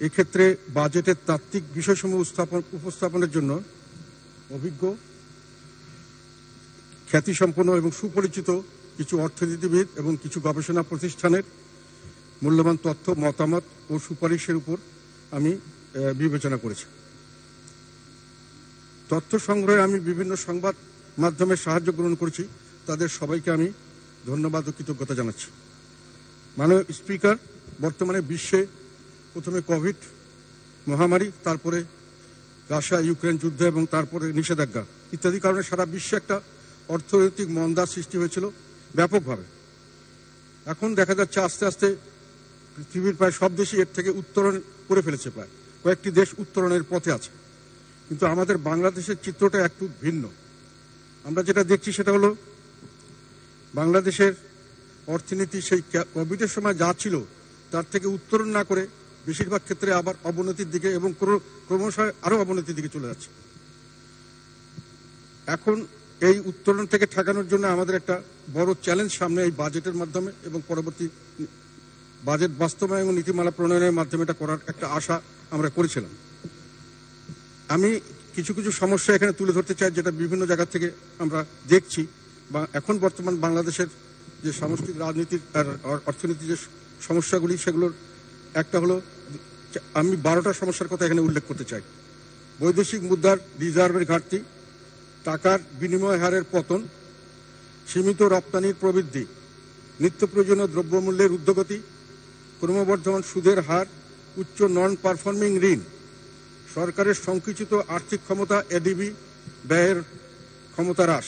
এক্ষেত্রে বাজেটের তাত্ত্বিক বিষয়সমূহ উপস্থাপনের জন্য অভিজ্ঞ, খ্যাতিসম্পন্ন এবং সুপরিচিত কিছু অর্থনীতিবিদ এবং কিছু গবেষণা প্রতিষ্ঠানের মূল্যবান তথ্য, মতামত ও সুপারিশের উপর আমি বিবেচনা করেছি। তথ্য সংগ্রহে আমি বিভিন্ন সংবাদ মাধ্যমের সাহায্য গ্রহণ করেছি। তাদের সবাইকে আমি ধন্যবাদ ও কৃতজ্ঞতা জানাচ্ছি। মাননীয় স্পিকার, বর্তমানে বিশ্বে প্রথমে কোভিড মহামারী, তারপরে রাশিয়া ইউক্রেন যুদ্ধ এবং তারপরে নিষেধাজ্ঞা ইত্যাদি কারণে সারা বিশ্বে একটা অর্থনৈতিক মন্দার সৃষ্টি হয়েছিল ব্যাপকভাবে। এখন দেখা যাচ্ছে আস্তে আস্তে পৃথিবীর প্রায় সব দেশই এর থেকে উত্তরণ করে ফেলেছে। প্রায় কয়েকটি দেশ উত্তরণের পথে আছে, কিন্তু আমাদের বাংলাদেশের চিত্রটা একটু ভিন্ন। আমরা যেটা দেখছি সেটা হলো বাংলাদেশের অর্থনীতি সেই কোভিডের সময় যা ছিল তার থেকে উত্তরণ না করে বেশিরভাগ ক্ষেত্রে আবার অবনতির দিকে এবং ক্রমশ আরো অবনতির দিকে চলে যাচ্ছে। এখন এই উত্তরণ থেকে ঠেকানোর জন্য আমাদের একটা বড় চ্যালেঞ্জ সামনে এই বাজেটের মাধ্যমে এবং পরবর্তী বাজেট বাস্তবায়ন এবং নীতিমালা প্রণয়নের মাধ্যমে এটা করার একটা আশা আমরা করেছিলাম। আমি কিছু কিছু সমস্যা এখানে তুলে ধরতে চাই যেটা বিভিন্ন জায়গা থেকে আমরা দেখছি, বা এখন বর্তমান বাংলাদেশের যে সামষ্টিক রাজনীতির আর অর্থনীতির যে সমস্যাগুলি, সেগুলোর একটা হলো, আমি 12টা সমস্যার কথা এখানে উল্লেখ করতে চাই। বৈদেশিক মুদ্রার রিজার্ভের ঘাটতি, টাকার বিনিময় হারের পতন, সীমিত রপ্তানির প্রবৃদ্ধি, নিত্য প্রয়োজনীয় দ্রব্যমূল্যের ঊর্ধ্বগতি, ক্রমবর্ধমান সুদের হার, উচ্চ নন পারফর্মিং ঋণ, সরকারের সংকুচিত আর্থিক ক্ষমতা, এডিবি ব্যয়ের ক্ষমতা হ্রাস,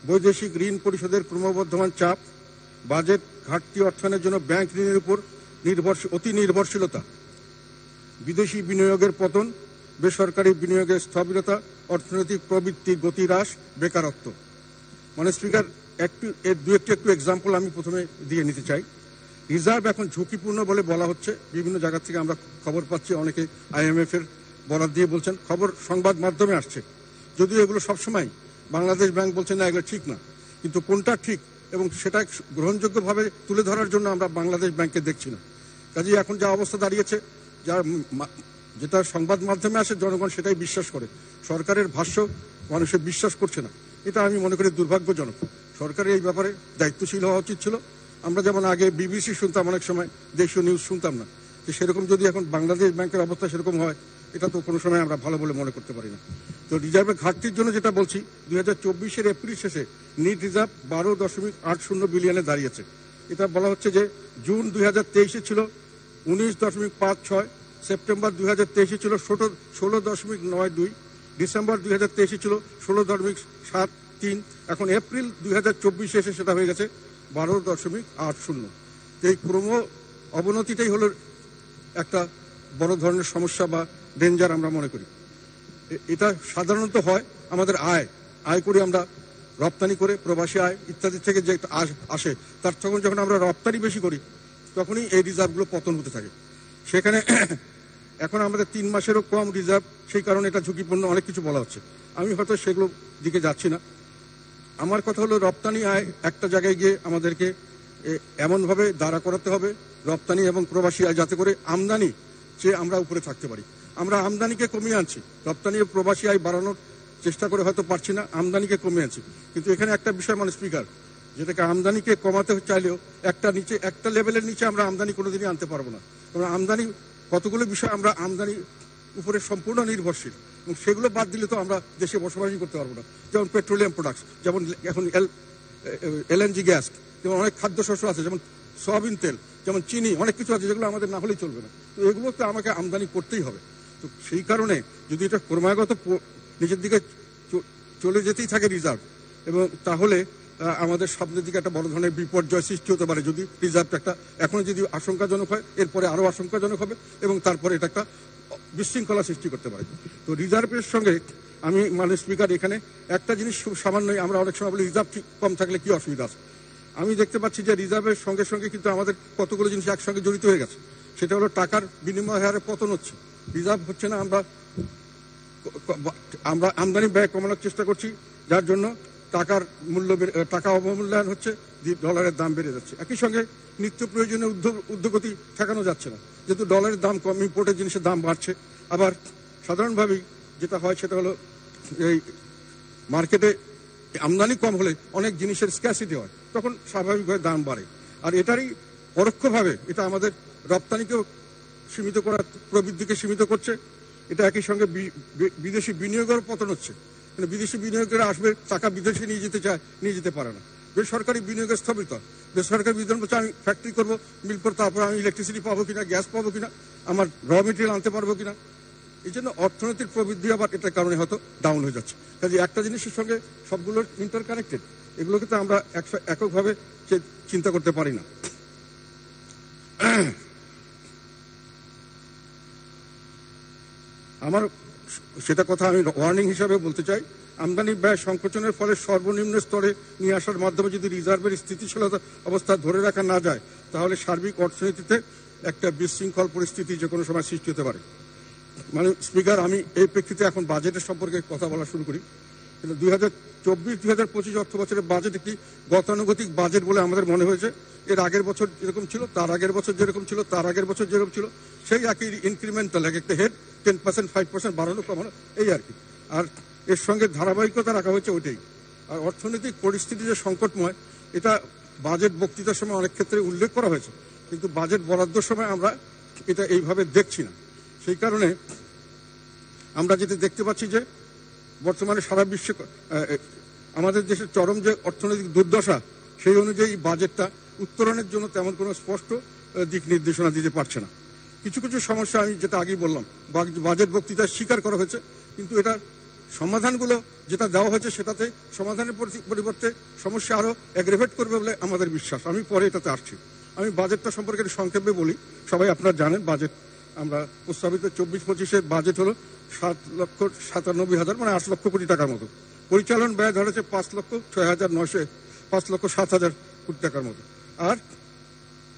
বৈদেশিক ঋণ পরিশোধের ক্রমবর্ধমান চাপ, বাজেট ঘাটতি অর্থায়নের জন্য ব্যাংক ঋণের উপর অতি নির্ভরশীলতা, বিদেশি বিনিয়োগের পতন, বেসরকারি বিনিয়োগের স্থবিরতা, অর্থনৈতিক প্রবৃত্তির গতি হ্রাস, বেকারত্ব। মানে স্পিকার, দু একটি এক্সাম্পল আমি প্রথমে দিয়ে নিতে চাই। রিজার্ভ এখন ঝুঁকিপূর্ণ বলে বলা হচ্ছে, বিভিন্ন জায়গা থেকে আমরা খবর পাচ্ছি, অনেকে IMF এর বরাত দিয়ে বলছেন, খবর সংবাদ মাধ্যমে আসছে। যদিও এগুলো সবসময় বাংলাদেশ ব্যাংক বলছে না, এগুলো ঠিক না, কিন্তু কোনটা ঠিক এবং সেটা গ্রহণযোগ্যভাবে তুলে ধরার জন্য আমরা বাংলাদেশ ব্যাংককে দেখছি না। কাজেই এখন যা অবস্থা দাঁড়িয়েছে, যেটা সংবাদ মাধ্যমে আসে জনগণ সেটাই বিশ্বাস করে, সরকারের ভাষ্য মানুষের বিশ্বাস করছে না। এটা আমি মনে করি দুর্ভাগ্যজনক। সরকারের এই ব্যাপারে দায়িত্বশীল হওয়া উচিত ছিল। আমরা যেমন আগে BBC শুনতাম, অনেক সময় দেশীয় নিউজ শুনতাম না, যে সেরকম যদি এখন বাংলাদেশ ব্যাংকের অবস্থা সেরকম হয়, এটা তো কোনো সময় আমরা ভালো বলে মনে করতে পারি না। তো রিজার্ভের ঘাটতির জন্য যেটা বলছি, 2024-এর এপ্রিল শেষে নিট রিজার্ভ 12.80 বিলিয়নে দাঁড়িয়েছে। এটা বলা হচ্ছে যে জুন 2023-এ ছিল 19.56, সেপ্টেম্বর 2023-এ ছিল 16.92, ডিসেম্বর 2023-এ ছিল 16.73, এখন এপ্রিল 2024 এসে সেটা হয়ে গেছে 12.80। এই ক্রম অবনতিটাই হলো একটা বড় ধরনের সমস্যা বা ডেঞ্জার আমরা মনে করি। এটা সাধারণত হয় আমাদের আয় করি আমরা, রপ্তানি করে, প্রবাসী আয় ইত্যাদি থেকে যে আসে, তার তখন যখন আমরা রপ্তানি বেশি করি তখনই এই রিজার্ভগুলো পতন হতে থাকে। সেখানে এখন আমাদের 3 মাসেরও কম রিজার্ভ, সেই কারণে এটা ঝুঁকিপূর্ণ অনেক কিছু বলা হচ্ছে। আমি হয়তো সেগুলো দিকে যাচ্ছি না। আমার কথা হলো, রপ্তানি আয় একটা জায়গায় গিয়ে আমাদেরকে এমনভাবে দাঁড়া করাতে হবে, রপ্তানি এবং প্রবাসী আয়, যাতে করে আমদানি চেয়ে আমরা উপরে থাকতে পারি। আমরা আমদানিকে কমিয়ে আনছি, রপ্তানি ও প্রবাসী আয় বাড়ানোর চেষ্টা করে হয়তো পারছি না, আমদানিকে কমিয়ে আনছি। কিন্তু এখানে একটা বিষয়, মানে স্পিকার, যেটাকে আমদানিকে কমাতে চাইলেও একটা লেভেলের নিচে আমরা আমদানি কোনোদিনই আনতে পারবো না। কারণ আমদানি কতগুলো বিষয়, আমরা আমদানি উপরে সম্পূর্ণ নির্ভরশীল, এবং সেগুলো বাদ দিলে তো আমরা দেশে বসবাসই করতে পারবো না। যেমন পেট্রোলিয়াম প্রোডাক্টস, যেমন এখন LNG গ্যাস, যেমন অনেক খাদ্যশস্য আছে, যেমন সয়াবিন তেল, যেমন চিনি, অনেক কিছু আছে যেগুলো আমাদের না হলেই চলবে না। তো এগুলো তো আমাকে আমদানি করতেই হবে। তো সেই কারণে যদি এটা ক্রমাগত নিচের দিকে চলে যেতেই থাকে রিজার্ভ, এবং তাহলে আমাদের সামনের দিকে একটা বড় ধরনের বিপর্যয় সৃষ্টি হতে পারে। যদি রিজার্ভ একটা এখন যদি আশঙ্কাজনক হয়, এরপরে আরো আশঙ্কাজনক হবে, এবং তারপরে এটা একটা বিশৃঙ্খলা সৃষ্টি করতে পারে। তো রিজার্ভের সঙ্গে আমি, মানে স্পিকার, এখানে একটা জিনিস খুব সামান্যই, আমরা অনেক সময় বলি রিজার্ভ কম থাকলে কি অসুবিধা আছে। আমি দেখতে পাচ্ছি যে রিজার্ভের সঙ্গে সঙ্গে কিন্তু আমাদের কতগুলো জিনিস একসঙ্গে জড়িত হয়ে গেছে। সেটা হলো টাকার বিনিময় হারে পতন হচ্ছে, রিজার্ভ হচ্ছে না, আমরা আমদানি ব্যয় কমানোর চেষ্টা করছি, যার জন্য টাকা অবমূল্যায়ন হচ্ছে, ডলারের দাম বেড়ে যাচ্ছে। একই সঙ্গে নিত্য প্রয়োজনীয় উদ্যোগতি ঠেকানো যাচ্ছে না। যেহেতু ডলারের দাম কম, ইম্পোর্টের জিনিসের দাম বাড়ছে। আবার সাধারণভাবেই যেটা হয় সেটা হলো এই মার্কেটে আমদানি কম হলে অনেক জিনিসের স্ক্যাসিটি হয়, তখন স্বাভাবিকভাবে দাম বাড়ে। আর এটারই পরোক্ষভাবে এটা আমাদের রপ্তানিকেও সীমিত করার, প্রবৃদ্ধিকে সীমিত করছে। এটা একই সঙ্গে বিদেশি বিনিয়োগের পতন হচ্ছে। কিন্তু বিদেশি বিনিয়োগেরা আসবে, টাকা বিদেশে নিয়ে যেতে চায়, নিয়ে যেতে পারে না। বেসরকারি বিনিয়োগের স্থবিত। বেসরকারি বিনিয়োগ হচ্ছে আমি ফ্যাক্টরি করবো, মিল করবো, তারপর আমি ইলেকট্রিসিটি পাবো কিনা, গ্যাস পাবো কিনা, আমার র মেটেরিয়াল আনতে পারবো কিনা। এই জন্য অর্থনৈতিক প্রবৃদ্ধি আবার এটার কারণে হয়তো ডাউন হয়ে যাচ্ছে। কাজে একটা জিনিসের সঙ্গে সবগুলোর ইন্টার কানেক্টেড, এগুলোকে তো আমরা এককভাবে চিন্তা করতে পারি না। আমার সেটা কথা আমি ওয়ার্নিং হিসাবে বলতে চাই, আমদানি ব্যয় সংকোচনের ফলে সর্বনিম্ন স্তরে নিয়ে আসার মাধ্যমে যদি রিজার্ভের স্থিতিশীলতা অবস্থা ধরে রাখা না যায়, তাহলে সার্বিক অর্থনীতিতে একটা বিশৃঙ্খল পরিস্থিতি যে কোনো সময় সৃষ্টি হতে পারে। মানে স্পিকার, আমি এই প্রেক্ষিতে এখন বাজেটের সম্পর্কে কথা বলা শুরু করি। কিন্তু 2024-2025 অর্থ বছরের বাজেট একটি গতানুগতিক বাজেট বলে আমাদের মনে হয়েছে। এর আগের বছর যেরকম ছিল, তার আগের বছর যেরকম ছিল, তার আগের বছর যেরকম ছিল, সেই একই ইনক্রিমেন্টাল, একটা হেড 10%, 5% বাড়ানো কমানো, এই আর কি। আর এর সঙ্গে ধারাবাহিকতা রাখা হয়েছে ওইটাই। আর অর্থনৈতিক পরিস্থিতি যে সংকটময়, এটা বাজেট বক্তৃতার সময় অনেক ক্ষেত্রে উল্লেখ করা হয়েছে, কিন্তু বাজেট বরাদ্দর সময় আমরা এটা এইভাবে দেখছি না। সেই কারণে আমরা যেটা দেখতে পাচ্ছি যে বর্তমানে সারা বিশ্বে আমাদের দেশের চরম যে অর্থনৈতিক দুর্দশা, সেই অনুযায়ী বাজেটটা উত্তরণের জন্য তেমন কোনো স্পষ্ট দিক নির্দেশনা দিতে পারছে না। কিছু কিছু সমস্যা আমি যেটা আগেই বললাম, বাজেট বক্তৃতায় স্বীকার করা হয়েছে, কিন্তু এটা সমাধানগুলো যেটা দেওয়া হয়েছে সেটাতে সমাধানের পরিবর্তে সমস্যা আরো অ্যাগ্রেভেট করবে বলে আমাদের বিশ্বাস। আমি পরে এটাতে আসছি। আমি বাজেটটা সম্পর্কে সংক্ষেপে বলি। সবাই আপনারা জানেন, বাজেট আমরা প্রস্তাবিত 24-25-এর বাজেট হলো 7,97,000, মানে 8 লক্ষ কোটি টাকার মতো। পরিচালন ব্যয় ধরেছে 5,07,000 কোটি টাকার মতো। আর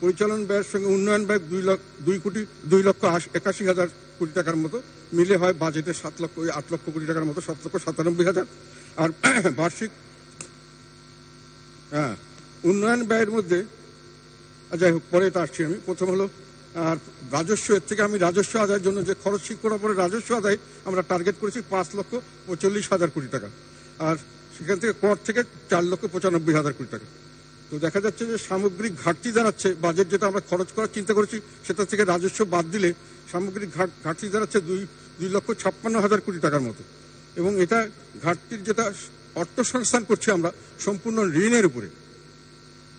পরিচালন ব্যয়ের সঙ্গে উন্নয়ন ব্যয় 2,81,000 কোটি টাকার মতো মিলে হয় বাজেটে 8 লক্ষ কোটি টাকার মতো, 7,97,000। আর বার্ষিক উন্নয়ন ব্যয়ের মধ্যে, যাই হোক পরে এটা আসছি আমি। প্রথম হলো আর রাজস্ব, এর থেকে আমি রাজস্ব আদায়ের জন্য যে খরচ ঠিক করার পরে রাজস্ব আদায় আমরা টার্গেট করেছি 5,45,000 কোটি টাকা। আর সেখান থেকে কর থেকে 4,95,000 কোটি টাকা। তো দেখা যাচ্ছে যে সামগ্রিক ঘাটতি দাঁড়াচ্ছে, বাজেট যেটা আমরা খরচ করার চিন্তা করেছি সেটা থেকে রাজস্ব বাদ দিলে সামগ্রিক ঘাটতি দাঁড়াচ্ছে 2,56,000 কোটি টাকার মতো। এবং এটা ঘাটতির যেটা অর্থ সংস্থান করছি আমরা সম্পূর্ণ ঋণের উপরে।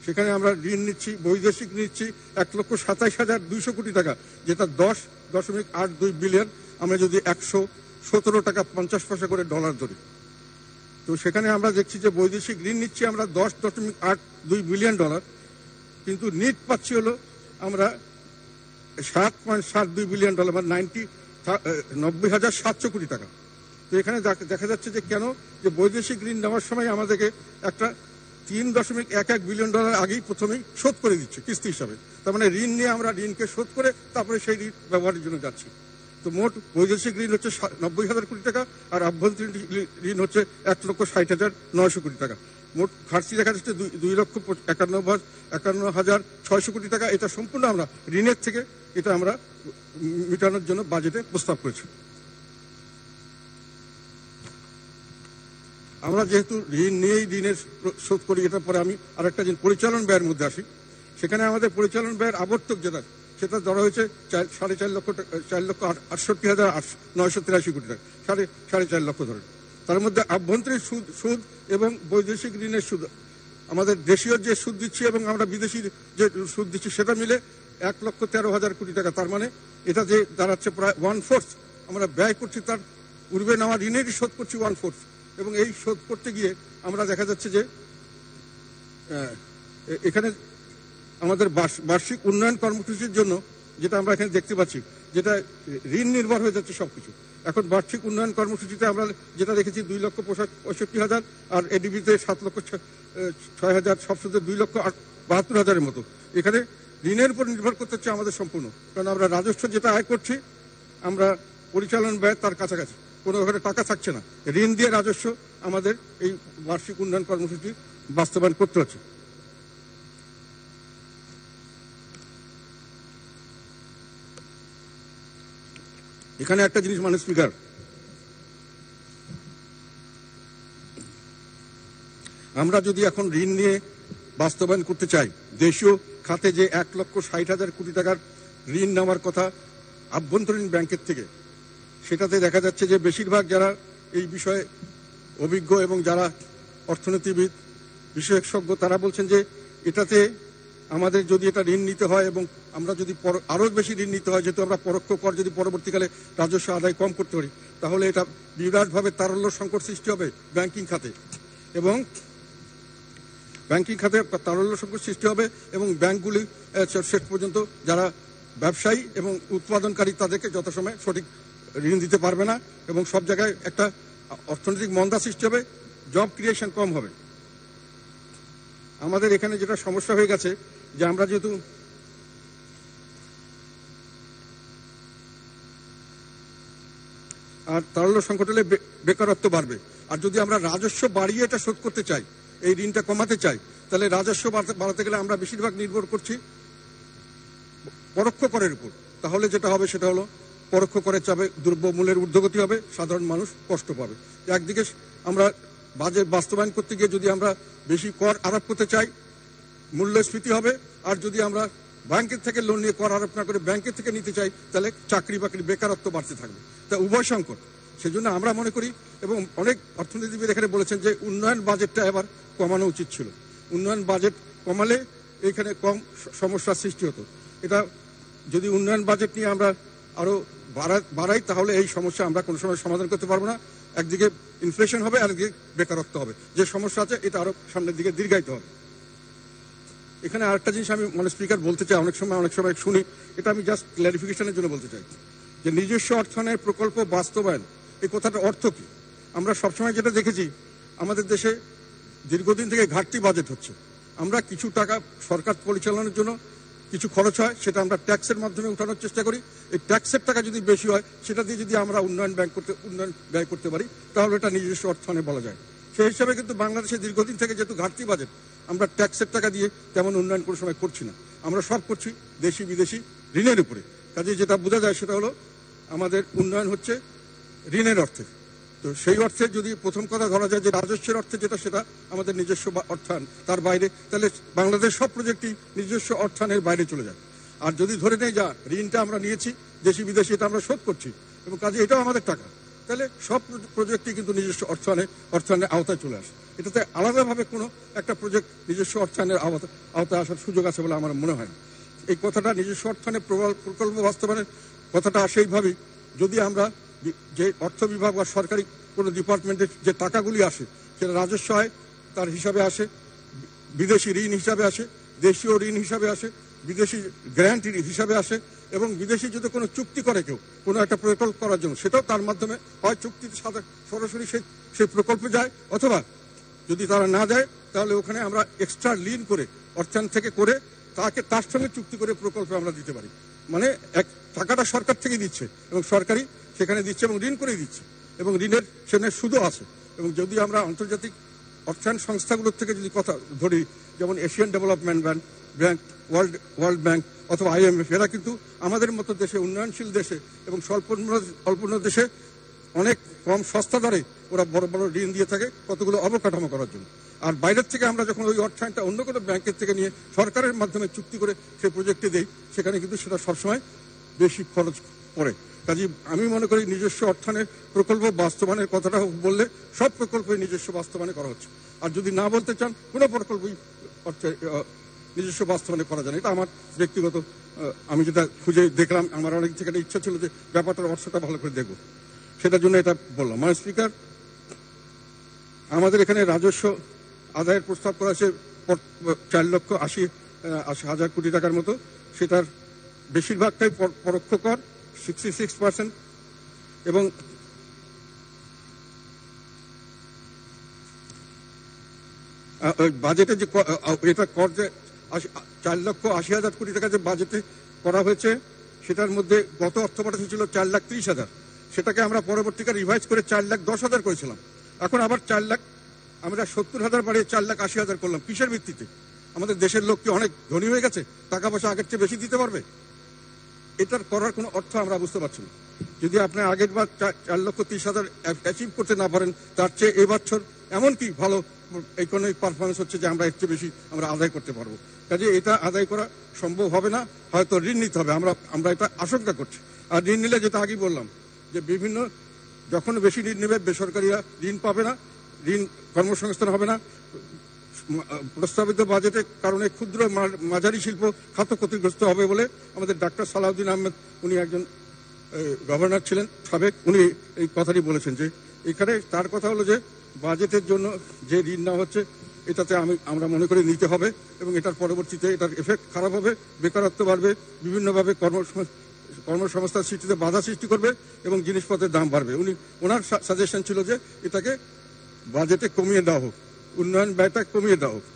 সেখানে আমরা ঋণ নিচ্ছি, বৈদেশিক নিচ্ছি 1,27,200 কোটি টাকা, যেটা 10.82 বিলিয়ন। আমরা যদি 117 টাকা 50 পয়সা করে ডলার ধরি, তো সেখানে আমরা দেখছি যে বৈদেশিক ঋণ নিচ্ছি আমরা 10.82 বিলিয়ন ডলার, কিন্তু নিট পাচ্ছি হলো আমরা 7.72 বিলিয়ন ডলার, মানে 90,700 কোটি টাকা। তো এখানে দেখা যাচ্ছে যে কেন, যে বৈদেশিক ঋণ নেওয়ার সময় আমাদেরকে একটা 3.11 বিলিয়ন ডলার আগেই প্রথমেই শোধ করে দিচ্ছে কিস্তি হিসাবে। তার মানে ঋণ নিয়ে আমরা ঋণকে শোধ করে তারপরে সেই ঋণ ব্যবহারের জন্য যাচ্ছি। তো মোট বৈদেশিক ঋণ হচ্ছে 90,000 কোটি টাকা, আর আভ্যন্তরীণ ঋণ হচ্ছে 1,60,900 কোটি টাকা। মোট ঘাটতি দেখা যাচ্ছে 2,51,600 কোটি টাকা। এটা সম্পূর্ণ আমরা ঋণের থেকে এটা আমরা মেটানোর জন্য বাজেটে প্রস্তাব করেছি। আমরা যেহেতু ঋণ নিয়েই ঋণের শোধ করি, এটার পরে আমি আরেকটা জিনিস পরিচালন ব্যয়ের মধ্যে আসি। সেখানে আমাদের পরিচালন ব্যয়ের আবর্তক যেটা, সেটা ধরা হয়েছে 4,68,983 কোটি টাকা, 4.5 লক্ষ ধরে। তার মধ্যে আভ্যন্তরীণ সুদ এবং বৈদেশিক ঋণের সুদ, আমাদের দেশীয় যে সুদ দিচ্ছি এবং আমরা বিদেশি যে সুদ দিচ্ছি সেটা মিলে 1,13,000 কোটি টাকা। তার মানে এটা যে দাঁড়াচ্ছে প্রায় 1/4 আমরা ব্যয় করছি, তার পূর্বে নেওয়া ঋণেরই শোধ করছি 1/4। এবং এই শোধ করতে গিয়ে আমরা দেখা যাচ্ছে যে এখানে আমাদের বার্ষিক উন্নয়ন কর্মসূচির জন্য যেটা আমরা এখানে দেখতে পাচ্ছি, যেটা ঋণ নির্ভর হয়ে যাচ্ছে সবকিছু। এখন বার্ষিক উন্নয়ন কর্মসূচিতে আমরা যেটা দেখেছি 2,65,000, আর এডিবিতে 7,06,000, সবসাথে 2,72,000 মতো। এখানে ঋণের উপর নির্ভর করতে হচ্ছে আমাদের সম্পূর্ণ, কারণ আমরা রাজস্ব যেটা আয় করছি আমরা পরিচালন ব্যয় তার কাছাকাছি, কোনো ওখানে টাকা থাকছে না। ঋণ দিয়ে রাজস্ব আমাদের এই বার্ষিক উন্নয়ন কর্মসূচি বাস্তবায়ন করতে হচ্ছে। এখানে একটা জিনিস মাননীয় স্পিকার, আমরা যদি এখন ঋণ নিয়ে বাস্তবায়ন করতে চাই, দেশীয় খাতে যে 1,60,000 কোটি টাকার ঋণ নেওয়ার কথা আভ্যন্তরীণ ব্যাংকের থেকে, সেটাতে দেখা যাচ্ছে যে বেশিরভাগ যারা এই বিষয়ে অভিজ্ঞ এবং যারা অর্থনীতিবিদ বিশেষজ্ঞ তারা বলছেন যে এটাতে আমাদের যদি এটা ঋণ নিতে হয় এবং আমরা যদি আরও বেশি ঋণ নিতে হয়, যেহেতু আমরা পরোক্ষ কর যদি পরবর্তীকালে রাজস্ব আদায় কম করতে পারি, তাহলে এটা বিরাটভাবে তারল্য সংকট সৃষ্টি হবে ব্যাংকিং খাতে, এবং ব্যাংকিং খাতে তারল্য সংকট সৃষ্টি হবে এবং ব্যাংকগুলি শেষ পর্যন্ত যারা ব্যবসায়ী এবং উৎপাদনকারী তাদেরকে যথাসময়ে সঠিক ঋণ দিতে পারবে না এবং সব জায়গায় একটা অর্থনৈতিক মন্দা সৃষ্টি হবে, জব ক্রিয়েশন কম হবে। আমাদের এখানে যেটা সমস্যা হয়ে গেছে যে আমরা যেহেতু আর তারল্য সংকট হলে বেকারত্ব বাড়বে, আর যদি আমরা রাজস্ব বাড়িয়ে এটা শোধ করতে চাই, এই ঋণটা কমাতে চাই, তাহলে রাজস্ব বাড়াতে গেলে আমরা বেশিরভাগ নির্ভর করছি পরোক্ষ করের উপর। তাহলে যেটা হবে সেটা হলো পরোক্ষ করের চাপে দ্রব্যমূল্যের ঊর্ধ্বগতি হবে, সাধারণ মানুষ কষ্ট পাবে। একদিকে আমরা বাজেট বাস্তবায়ন করতে গিয়ে যদি আমরা বেশি কর আরোপ করতে চাই, মূল্যস্ফীতি হবে, আর যদি আমরা ব্যাংকের থেকে লোন নিয়ে কর আরোপ না করে ব্যাংকের থেকে নিতে চাই, তাহলে চাকরি বাকরি বেকারত্ব বাড়তে থাকবে। তা উভয় সংকট। সেজন্য আমরা মনে করি, এবং অনেক অর্থনীতিবিদ এখানে বলেছেন যে উন্নয়ন বাজেটটা এবার কমানো উচিত ছিল। উন্নয়ন বাজেট কমালে এখানে কম সমস্যার সৃষ্টি হতো। এটা যদি উন্নয়ন বাজেট নিয়ে আমরা আরো বাড়াই, তাহলে এই সমস্যা আমরা কোনো সময় সমাধান করতে পারবো না। একদিকে ইনফ্লেশন হবে, আরেকদিকে বেকারত্ব হবে। যে সমস্যা আছে এটা আরো সামনের দিকে দীর্ঘায়িত হবে। এখানে আরেকটা জিনিস আমি স্পিকার বলতে চাই, অনেক সময় শুনি, এটা আমি জাস্ট ক্ল্যারিফিকেশনের জন্য বলতে চাই যে নিজস্ব অর্থায়নের প্রকল্প বাস্তবায়ন, এই কথাটার অর্থ কি? আমরা সবসময় যেটা দেখেছি, আমাদের দেশে দীর্ঘদিন থেকে ঘাটতি বাজেট হচ্ছে। আমরা কিছু টাকা সরকার পরিচালনার জন্য কিছু খরচ হয়, সেটা আমরা ট্যাক্সের মাধ্যমে উঠানোর চেষ্টা করি। এই ট্যাক্সের টাকা যদি বেশি হয়, সেটা দিয়ে যদি আমরা উন্নয়ন ব্যয় করতে পারি, তাহলে এটা নিজস্ব অর্থায়নে বলা যায়। সেই হিসাবে কিন্তু বাংলাদেশে দীর্ঘদিন থেকে যেহেতু ঘাটতি বাজেট, আমরা ট্যাক্সের টাকা দিয়ে তেমন উন্নয়ন কোনো সময় করছি না। আমরা সব করছি দেশি বিদেশি ঋণের উপরে। কাজে যেটা বোঝা যায় সেটা হলো আমাদের উন্নয়ন হচ্ছে ঋণের অর্থে। তো সেই অর্থে যদি প্রথম কথা ধরা যায় যে রাজস্বের অর্থে যেটা, সেটা আমাদের নিজস্ব অর্থায়ন, তার বাইরে, তাহলে বাংলাদেশ সব প্রজেক্টই নিজস্ব অর্থায়নের বাইরে চলে যায়। আর যদি ধরে নেই যা ঋণটা আমরা নিয়েছি দেশি বিদেশি, এটা আমরা শোধ করছি এবং কাজে এটাও আমাদের টাকা, তাহলে সব প্রজেক্টই কিন্তু নিজস্ব অর্থায়নের আওতায় চলে আসে। এটাতে আলাদাভাবে কোনো একটা প্রজেক্ট নিজস্ব অর্থায়নের আওতায় আসার সুযোগ আছে বলে আমার মনে হয় না। এই কথাটা নিজস্ব অর্থায়নের প্রকল্প বাস্তবায়নের কথাটা সেইভাবেই, যদি আমরা যে অর্থ বিভাগ বা সরকারি কোনো ডিপার্টমেন্টের যে টাকাগুলি আসে, সেটা রাজস্ব হয় তার হিসাবে আসে, বিদেশি ঋণ হিসাবে আসে, দেশীয় ঋণ হিসাবে আসে, বিদেশি গ্র্যান্ট হিসাবে আসে, এবং বিদেশি যদি কোনো চুক্তি করে কেউ কোনো একটা প্রকল্প করার জন্য, সেটাও তার মাধ্যমে হয় চুক্তির সাথে সরাসরি সেই প্রকল্পে যায়, অথবা যদি তারা না যায় তাহলে ওখানে আমরা এক্সট্রা ঋণ করে অর্থায়ন থেকে করে তার সঙ্গে চুক্তি করে প্রকল্পে আমরা দিতে পারি। মানে টাকাটা সরকার থেকে দিচ্ছে এবং সরকারি সেখানে দিচ্ছে এবং ঋণ করে দিচ্ছে, এবং ঋণের সেখানে সুদও আছে। এবং যদি আমরা আন্তর্জাতিক অর্থায়ন সংস্থাগুলোর থেকে যদি কথা ধরি, যেমন Asian development bank, world bank অথবা IMF, এরা কিন্তু আমাদের মতো দেশে, উন্নয়নশীল দেশে এবং স্বল্প দেশে অনেক কম সস্তা দরে ওরা বড় বড় ঋণ দিয়ে থাকে কতগুলো অবকাঠামো করার জন্য। আর বাইরের থেকে আমরা যখন ওই অর্থায়নটা অন্য কোনো ব্যাংকের থেকে নিয়ে সরকারের মাধ্যমে চুক্তি করে সেই প্রজেক্টে দেই, সেখানে কিন্তু সেটা সবসময় বেশি খরচ পড়ে। কাজে আমি মনে করি নিজস্ব অর্থায়নের প্রকল্প বাস্তবায়নের কথাটা বললে সব প্রকল্পই নিজস্ব বাস্তবায়নে করা হচ্ছে। আর যদি না বলতে চান, কোনো প্রকল্পই নিজস্ব বাস্তবায়নে করা যায় না। এটা আমার ব্যক্তিগত, আমি যেটা খুঁজে দেখলাম, আমার অনেক থেকে ইচ্ছা ছিল যে ব্যাপারটার অর্থটা ভালো করে দেখবো, সেটার জন্য এটা বললাম। মানে স্পিকার, আমাদের এখানে রাজস্ব আদায়ের প্রস্তাব করা আছে 4,80,000 কোটি টাকার মতো। সেটার বেশিরভাগটাই পরোক্ষ কর, 66%, এবং বাজেটে যে এটা কর যে 4,80,000 কোটি টাকা যে বাজেটে করা হয়েছে, সেটার মধ্যে গত অর্থ বছর ছিল 4,30,000। সেটাকে আমরা পরবর্তীকালে রিভাইজ করে 4,10,000 করেছিলাম। এখন আবার আমরা 70,000 বাড়িয়ে 4,80,000 করলাম। কিসের ভিত্তিতে? আমাদের দেশের লোক কি অনেক ধনী হয়ে গেছে, টাকা পয়সা আগের চেয়ে বেশি দিতে পারবে? এটার করার কোনো অর্থ আমরা বুঝতে পারছি না। যদি আপনি আগের বার 4,30,000 অ্যাচিভ করতে না পারেন, তার চেয়ে এবছর এমন কি ভালো ইকোনমিক পারফরমেন্স হচ্ছে যে আমরা এর চেয়ে বেশি আমরা আদায় করতে পারবো। কাজে এটা আদায় করা সম্ভব হবে না, হয়তো ঋণ নিতে হবে, আমরা এটা আশঙ্কা করছি। আর ঋণ নিলে যেটা আগেই বললাম যে বিভিন্ন যখন বেশি ঋণ নেবে বেসরকারিরা ঋণ পাবে না, ঋণ কর্মসংস্থান হবে না। প্রস্তাবিত বাজেটের কারণে ক্ষুদ্র মাঝারি শিল্প খাত ক্ষতিগ্রস্ত হবে বলে আমাদের ডাক্তার সালাউদ্দিন আহমেদ, উনি একজন গভর্নর ছিলেন সাবেক, উনি এই কথাটি বলেছেন যে এখানে তার কথা হলো যে বাজেটের জন্য যে ঋণ নেওয়া হচ্ছে এটাতে আমরা মনে করি নিতে হবে এবং এটার পরবর্তীতে এটার এফেক্ট খারাপ হবে, বেকারত্ব বাড়বে, বিভিন্নভাবে কর্মসংস্থান সৃষ্টিতে বাধা সৃষ্টি করবে এবং জিনিসপত্রের দাম বাড়বে। ওনার সাজেশন ছিল যে এটাকে বাজেটে কমিয়ে দেওয়া হোক, উন্নয়ন ব্যয়টা কমিয়ে দেওয়া হোক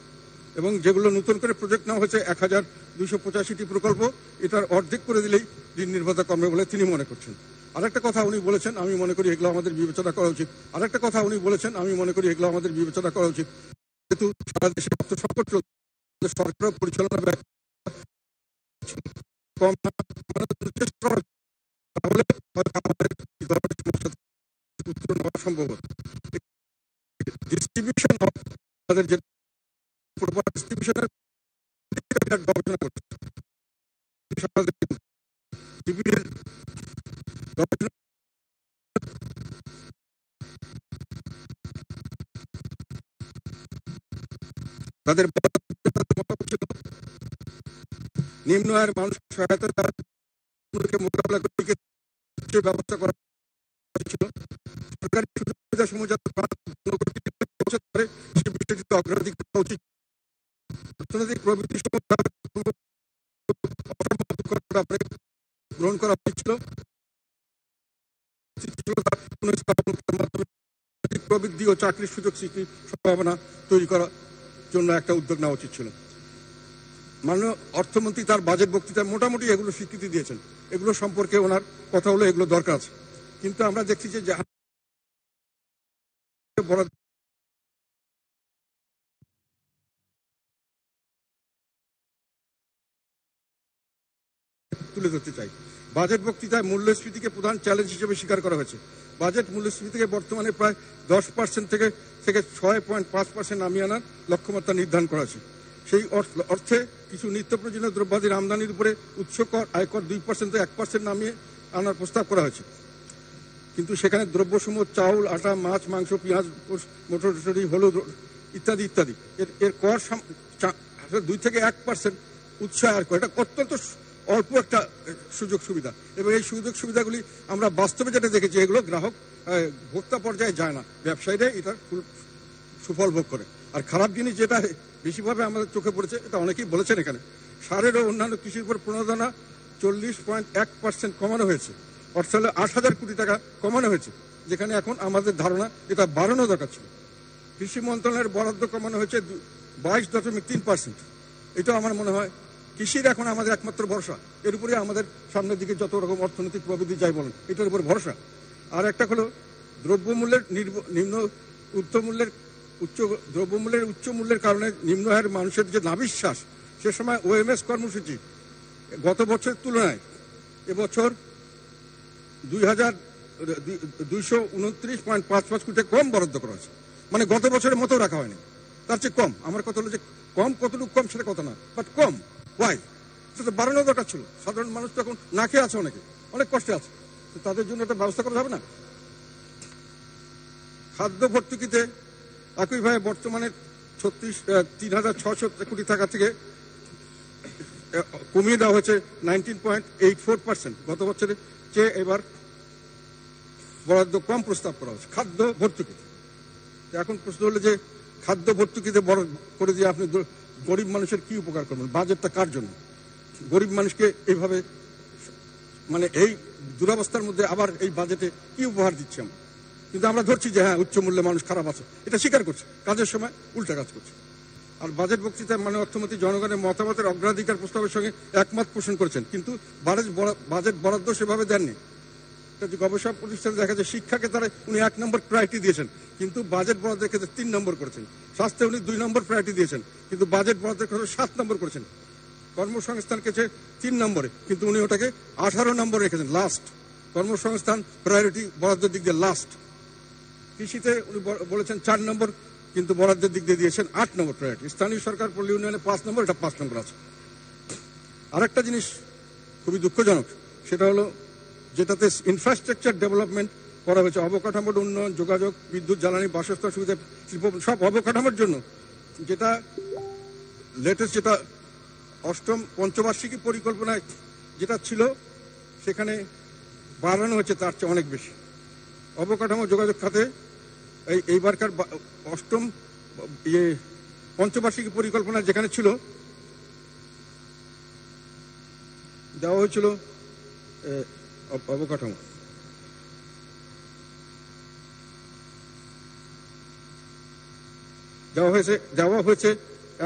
এবং যেগুলো নতুন করে প্রজেক্ট নেওয়া হয়েছে 1,285টি প্রকল্প, এটার অর্ধেক করে দিলেই ঋণ নির্ভরতা কমবে বলে তিনি মনে করছেন। আরেকটা কথা উনি বলেছেন, আমি মনে করি এগুলো আমাদের বিবেচনা করা উচিত। যেহেতু সারা দেশে অর্থ সংকট চলছে, সরকার পরিচালনা ব্যয় কম তাহলে উত্তর নেওয়া সম্ভব। ডিস্ট্রিবিউশন অফ তাদের যে ডিস্ট্রিবিউশনের গবেষণা করছে তাদের নিম্ন আয়ের মানুষ সহায়তা মোকাবেলা করে ব্যবস্থা করা হয়েছিল। সরকারি সুবিধা সমূহ যাতে সে বিষয়টিতে অগ্রাধিকার করা উচিত। অর্থনৈতিক প্রবৃত্তি গ্রহণ করা হয়েছিল, প্রবৃদ্ধি ও চাকরির সুযোগ সৃষ্টির সম্ভাবনা তৈরি করার জন্য একটা উদ্যোগ নেওয়া উচিত ছিল। মাননীয় অর্থমন্ত্রী তার বাজেট বক্তৃতায় মোটামুটি এগুলো স্বীকৃতি দিয়েছেন। এগুলো সম্পর্কে ওনার কথা হলো এগুলো দরকার আছে, কিন্তু আমরা দেখছি যে তুলে ধরতে চাই। বাজেট বক্তৃতায় মূল্যস্ফীতিকে প্রধান চ্যালেঞ্জ হিসেবে স্বীকার করা হয়েছে। বাজেট মূল্যস্ফীতিকে বর্তমানে প্রায় 10% থেকে 6.5% নামিয়ে আনার লক্ষ্যমাত্রা নির্ধারণ করা হয়েছে। সেই অর্থে কিছু নিত্য প্রয়োজনীয় দ্রব্যাদির আমদানির উপরে উৎস কর আয়কর 2% থেকে 1% নামিয়ে আনার প্রস্তাব করা হয়েছে। কিন্তু সেখানে দ্রব্যসমূহ চাউল, আটা, মাছ, মাংস, পেঁয়াজ, মটরশুঁটি, হলুদ ইত্যাদি ইত্যাদি এর কর 2 থেকে 1% উৎস আয় কর। এটা অত্যন্ত অল্প একটা সুযোগ সুবিধা এবং এই সুযোগ সুবিধাগুলি আমরা বাস্তবে যেটা দেখেছি এগুলো গ্রাহক ভোক্তা পর্যায়ে যায় না, ব্যবসায়ীরা এটা সুফল ভোগ করে। আর খারাপ জিনিস যেটা বেশিভাবে আমাদের চোখে পড়েছে, এটা অনেকেই বলেছেন এখানে, সারের ও অন্যান্য কৃষির উপর প্রণোদনা 40.1% কমানো হয়েছে, অর্থাৎ 8,000 কোটি টাকা কমানো হয়েছে, যেখানে এখন আমাদের ধারণা এটা বাড়ানো দরকার ছিল। কৃষি মন্ত্রণালয়ের বরাদ্দ কমানো হয়েছে 22.3%। এটাও আমার মনে হয় কৃষির এখন আমাদের একমাত্র ভরসা, এর উপরে আমাদের সামনের দিকে যত রকম অর্থনৈতিক প্রবৃদ্ধি যাই বলেন এটার উপর ভরসা। আর একটা হলো দ্রব্যমূল্যের উচ্চ মূল্যের কারণে নিম্ন আয়ের মানুষের যে নাভিশ্বাস, সে সময় ওএমএস কর্মসূচি গত বছরের তুলনায় এবছর 2,229.55 কোটি কম বরাদ্দ করা হয়েছে। মানে গত বছরের মতো রাখা হয়নি, তার চেয়ে কম। আমার কথা হলো যে কম, কতটুকু কম সেটা কথা না, বাট কম। ওয়াই? সেটা বাড়ানো দরকার ছিল। সাধারণ মানুষ তো এখন না খেয়ে আছে, অনেক কষ্টে আছে, তাদের জন্য একটা ব্যবস্থা করা যাবে না? খাদ্য ভর্তুকিতে একইভাবে বর্তমানে 3,600 কোটি টাকা থেকে কমিয়ে দেওয়া হয়েছে 19.84%। গত বছরের চেয়ে এবার বরাদ্দ কম প্রস্তাব করা হচ্ছে খাদ্য ভর্তুকিতে। এখন প্রশ্ন হলো যে খাদ্য ভর্তুকিতে বড় করে দিয়ে আপনি গরিব মানুষের কি উপকার করবেন? বাজেটটা কার জন্য? গরিব মানুষকে এইভাবে মানে এই দুরবস্থার মধ্যে আবার এই বাজেটে কি উপহার দিচ্ছি আমরা? কিন্তু আমরা ধরছি যে হ্যাঁ উচ্চ মূল্যে মানুষ খারাপ আছে, এটা স্বীকার করছে, কাজের সময় উল্টা কাজ করছে। আর বাজেট বক্তৃতায় মাননীয় অর্থমন্ত্রী জনগণের মতামতের অগ্রাধিকার প্রস্তাবের সঙ্গে একমত পোষণ করেছেন, কিন্তু বাজেট বরাদ্দ সেভাবে দেননি। গবেষণা প্রতিষ্ঠানে দেখা যায় শিক্ষাকে উনি 1 নম্বর প্রায়োরিটি দিয়েছেন, কিন্তু বাজেট বরাদ্দের ক্ষেত্রে 3 নম্বর করেছেন। স্বাস্থ্যে উনি 2 নম্বর প্রায়োরিটি দিয়েছেন, কিন্তু বাজেট বরাদ্দের ক্ষেত্রে 7 নম্বর করেছেন। কর্মসংস্থান ক্ষেত্রে 3 নম্বরে, কিন্তু উনি ওটাকে 18 নম্বর রেখেছেন লাস্ট। কর্মসংস্থান প্রায়োরিটি বরাদ্দের দিক দিয়ে লাস্ট। কৃষিতে উনি বলেছেন 4 নম্বর, কিন্তু বরাদ্দের দিক দিয়ে দিয়েছেন 8 নম্বর প্রায়োরিটি। স্থানীয় সরকার পল্লী উন্নয়নে 5 নম্বর, এটা 5 নম্বর আছে। আরেকটা জিনিস খুবই দুঃখজনক, সেটা হলো যেটাতে ইনফ্রাস্ট্রাকচার ডেভেলপমেন্ট করা হয়েছে, অবকাঠামোর উন্নয়ন, যোগাযোগ, বিদ্যুৎ, জ্বালানি, বাসস্থান সুবিধা, শিল্প, সব অবকাঠামোর জন্য যেটা লেটেস্ট, যেটা অষ্টম পঞ্চবার্ষিকী পরিকল্পনায় যেটা ছিল সেখানে বাড়ানো হয়েছে তার চেয়ে অনেক বেশি। অবকাঠামো যোগাযোগ খাতে এইবারকার অষ্টম পঞ্চবার্ষিকী পরিকল্পনা যেখানে ছিল দেওয়া হয়েছিল অবকাঠামো দেওয়া হয়েছে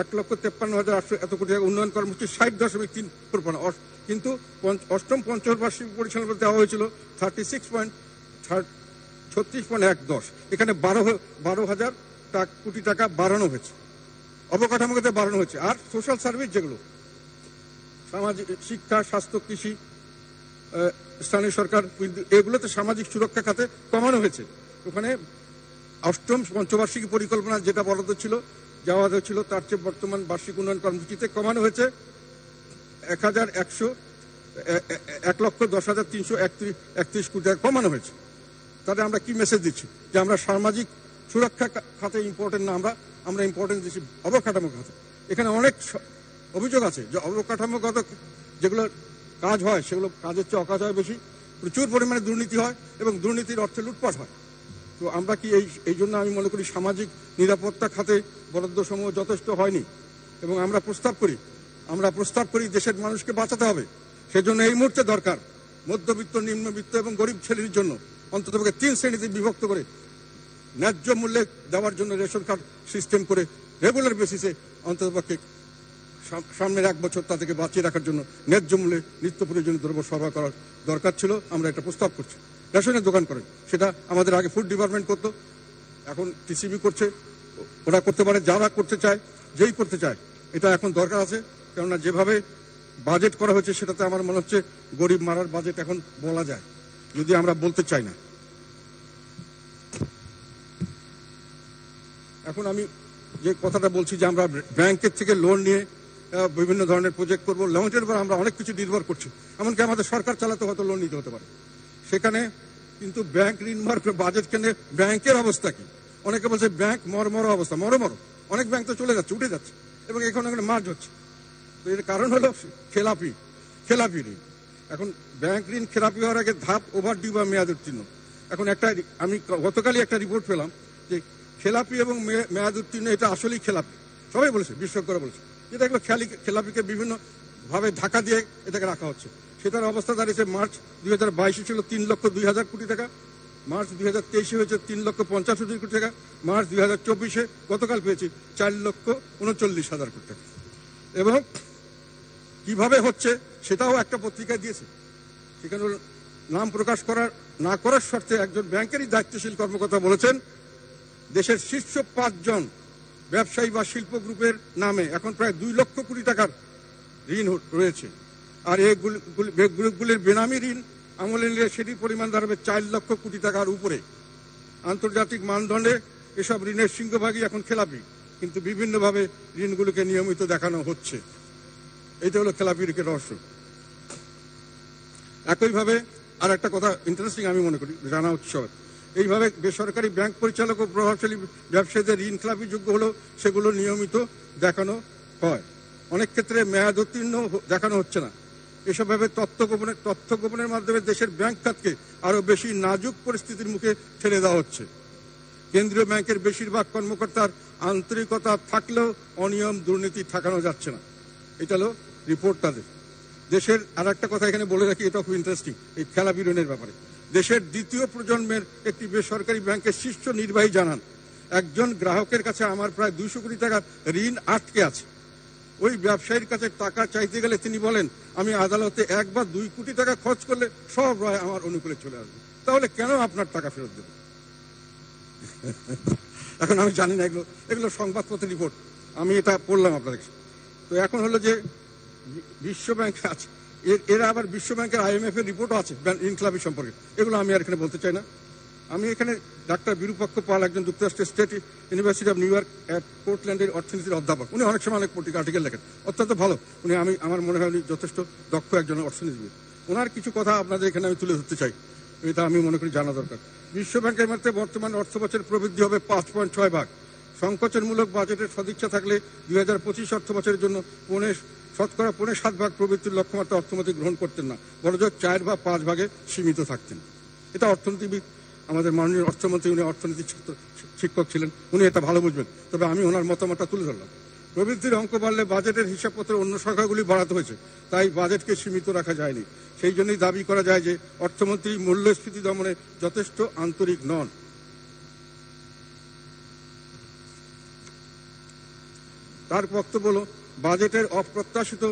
1,53,800 এত কোটি টাকা। উন্নয়ন কর্মসূচি 60.3, কিন্তু অষ্টম পঞ্চবার্ষিকী পরিচালনা দেওয়া হয়েছিল 36.10। এখানে 12,000 কোটি টাকা বাড়ানো হয়েছে, অবকাঠামোতে বাড়ানো হয়েছে। আর সোশ্যাল সার্ভিস যেগুলো সামাজিক, শিক্ষা, স্বাস্থ্য, কৃষি, স্থানীয় সরকার, এগুলোতে সামাজিক সুরক্ষা খাতে কমানো হয়েছে। ওখানে অষ্টম পঞ্চবার্ষিকী পরিকল্পনা যেটা বরাদ্দ ছিল, যাওয়া হয়েছিল, তার চেয়ে বর্তমান বার্ষিক উন্নয়ন কর্মসূচিতে কমানো হয়েছে 1,10,331 কোটি টাকা কমানো হয়েছে। তাহলে আমরা কি মেসেজ দিচ্ছি? যে আমরা সামাজিক সুরক্ষা খাতে ইম্পর্টেন্ট না, আমরা ইম্পর্টেন্স দিচ্ছি অবকাঠামো খাতে। এখানে অনেক অভিযোগ আছে যে অবকাঠামোগত যেগুলো কাজ হয় সেগুলো কাজের চেয়ে অকাজ হয় বেশি, প্রচুর পরিমাণে দুর্নীতি হয় এবং দুর্নীতির অর্থে লুটপাট হয়। তো আমরা কি এই জন্য আমি মনে করি সামাজিক নিরাপত্তা খাতে বরাদ্দ সমূহ যথেষ্ট হয়নি, এবং আমরা প্রস্তাব করি দেশের মানুষকে বাঁচাতে হবে। সেজন্য এই মুহূর্তে দরকার মধ্যবিত্ত, নিম্নবিত্ত এবং গরিব ছেলের জন্য অন্ততপক্ষে 3 শ্রেণীতে বিভক্ত করে ন্যায্য মূল্যে দেওয়ার জন্য রেশন কার্ড সিস্টেম করে রেগুলার বেসিসে অন্ততপক্ষে সামনের 1 বছর তাদেরকে বাঁচিয়ে রাখার জন্য ন্যায্য মূল্যে নিত্য প্রয়োজনীয় দ্রব্য সরবরাহ করার দরকার ছিল। আমরা একটা প্রস্তাব করছি, রেশনের দোকান করেন। সেটা আমাদের আগে ফুড ডিপার্টমেন্ট করতো, এখন টিসিবি করছে। ওরা করতে পারে, যারা করতে চায়, যেই করতে চায়, এটা এখন দরকার আছে। কেননা যেভাবে বাজেট করা হয়েছে সেটাতে আমার মনে হচ্ছে গরিব মারার বাজেট এখন বলা যায়, যদি আমরা বলতে চাই না। এখন আমি যে কথাটা বলছি যে আমরা ব্যাংকের থেকে লোন নিয়ে বিভিন্ন ধরনের প্রজেক্ট করবো, লোনের উপর আমরা অনেক কিছু নির্ভর করছি। এমনকি আমাদের সরকার চালাতে হয়তো লোন নিতে হতে পারে। সেখানে কিন্তু ব্যাংক ঋণ বাজেট কেন্দ্রে ব্যাংকের অবস্থা কি? অনেকে বলছে ব্যাংক মরমর অবস্থা, মরমর। অনেক ব্যাংক তো চলে যাচ্ছে, উঠে যাচ্ছে, এবং এখন মার্জ হচ্ছে। তো এর কারণ হলো খেলাপি ঋণ। এখন ব্যাংক ঋণ খেলাপি হওয়ার আগে ধাপ ওভার ডিউ বা মেয়াদ উত্তীর্ণ। এখন আমি গতকালই একটা রিপোর্ট পেলাম যে খেলাপি এবং মেয়াদ উত্তীর্ণ এটা আসলেই খেলাপি। সবাই বলেছে, বিশেষজ্ঞরা বলেছে, যেটা এগুলো খেলাপিকে বিভিন্ন ভাবে ঢাকা দিয়ে এটাকে রাখা হচ্ছে। সেটার অবস্থা দাঁড়িয়েছে মার্চ 2022 ছিল 3,02,000 কোটি টাকা, মার্চ 2023 হয়েছে 3,50,000 কোটি টাকা, মার্চ 2024 গতকাল পেয়েছি 4,39,000 কোটি টাকা। এবং কিভাবে হচ্ছে সেটাও একটা পত্রিকায় দিয়েছে। সেখানে নাম প্রকাশ না করার শর্তে একজন ব্যাংকেরই দায়িত্বশীল কর্মকর্তা বলেছেন, দেশের শীর্ষ 5 জন ব্যবসায়ী বা শিল্প গ্রুপের নামে এখন প্রায় 2 লক্ষ কোটি টাকার ঋণ রয়েছে। আর এই গ্রুপগুলির বেনামি ঋণ আমলে নিলে সেটির পরিমাণ দাঁড়াবে 4 লক্ষ কোটি টাকার উপরে। আন্তর্জাতিক মানদণ্ডে এসব ঋণের সিংহভাগই এখন খেলাপি, কিন্তু বিভিন্নভাবে ঋণগুলোকে নিয়মিত দেখানো হচ্ছে। এটা হলো খেলাপির রহস্য। একইভাবে আর একটা কথা ইন্টারেস্টিং আমি মনে করি জানা উৎসব, এইভাবে বেসরকারি ব্যাংক পরিচালক ও প্রভাবশালী ব্যবসায়ীদের ঋণ খেলাপি যোগ্য হলেও সেগুলো নিয়মিত দেখানো হয়। অনেক ক্ষেত্রে মেয়াদ উত্তীর্ণ দেখানো হচ্ছে না। এসব ভাবে তথ্য গোপনের মাধ্যমে দেশের ব্যাংক খাতকে আরো বেশি নাজুক পরিস্থিতির মুখে ঠেলে দেওয়া হচ্ছে। কেন্দ্রীয় ব্যাংকের বেশিরভাগ কর্মকর্তার আন্তরিকতা থাকলেও অনিয়ম, দুর্নীতি ঠেকানো যাচ্ছে না। এটা হলো রিপোর্ট তাদের। দেশের আর একটা কথা এখানে বলে রাখি, এটা খুব ইন্টারেস্টিং, এই খেলাপি ঋণের ব্যাপারে। দেশের দ্বিতীয় প্রজন্মের একটি বেসরকারি ব্যাংকের শীর্ষ নির্বাহী জানান, একজন গ্রাহকের কাছে আমার প্রায় 200 কোটি টাকার ঋণ আটকে আছে। ওই ব্যবসায়ীর কাছে টাকা চাইতে গেলে তিনি বলেন, আমি আদালতে 1 বা 2 কোটি টাকা খরচ করলে সব রায় আমার অনুকূলে চলে আসবে। তাহলে কেন আপনার টাকা ফেরত দেব? এখন আমি জানি না, এগুলো সংবাদপত্রের রিপোর্ট, আমি এটা পড়লাম আপনাদের। তো এখন হলো যে বিশ্ব ব্যাংক আছে, এরা আবার বিশ্বব্যাংকের IMF এর রিপোর্টও আছে ইনক্লাবের সম্পর্কে, এগুলো আমি আর এখানে বলতে চাই না। আমি এখানে ডাক্তার বিরূপাক্ষ পাল, একজন যুক্তরাষ্ট্রের state university of New York পোর্টল্যান্ডের অর্থনীতির অধ্যাপক, উনি অনেক সময় অনেক পত্রিকা আর্টিকেল লেখেন, অত্যন্ত ভালো উনি। আমার মনে হয় উনি যথেষ্ট দক্ষ একজন অর্থনীতিবিদ। ওনার কিছু কথা আপনাদের এখানে আমি তুলে ধরতে চাই, এটা আমি মনে করি জানা দরকার। বিশ্বব্যাংকের মধ্যে বর্তমান অর্থ বছরের প্রবৃদ্ধি হবে 5.6%। সংকোচনমূলক বাজেটের সদিচ্ছা থাকলে 2025 অর্থ বছরের জন্য শতকরা 7.5% প্রবৃদ্ধির লক্ষ্যমাত্রা অর্থমন্ত্রী গ্রহণ করতেন না, বরঞ্চ 4 বা 5 ভাগে সীমিত থাকতেন। এটা অর্থনীতিবিদ, আমাদের মাননীয় অর্থমন্ত্রী, উনি অর্থনীতির শিক্ষক ছিলেন, উনি এটা ভালো বুঝবেন। তবে আমি ওনার মতামতটা তুলে ধরলাম। প্রবৃদ্ধির অঙ্ক বাড়লে বাজেটের হিসাবপত্রের অন্য সংখ্যাগুলি বাড়াতে হয়েছে, তাই বাজেটকে সীমিত রাখা যায়নি। সেই জন্যই দাবি করা যায় যে অর্থমন্ত্রী মূল্যস্ফীতি দমনে যথেষ্ট আন্তরিক নন। তার বক্তব্য হল, বাজেটের অপ্রত্যাশিত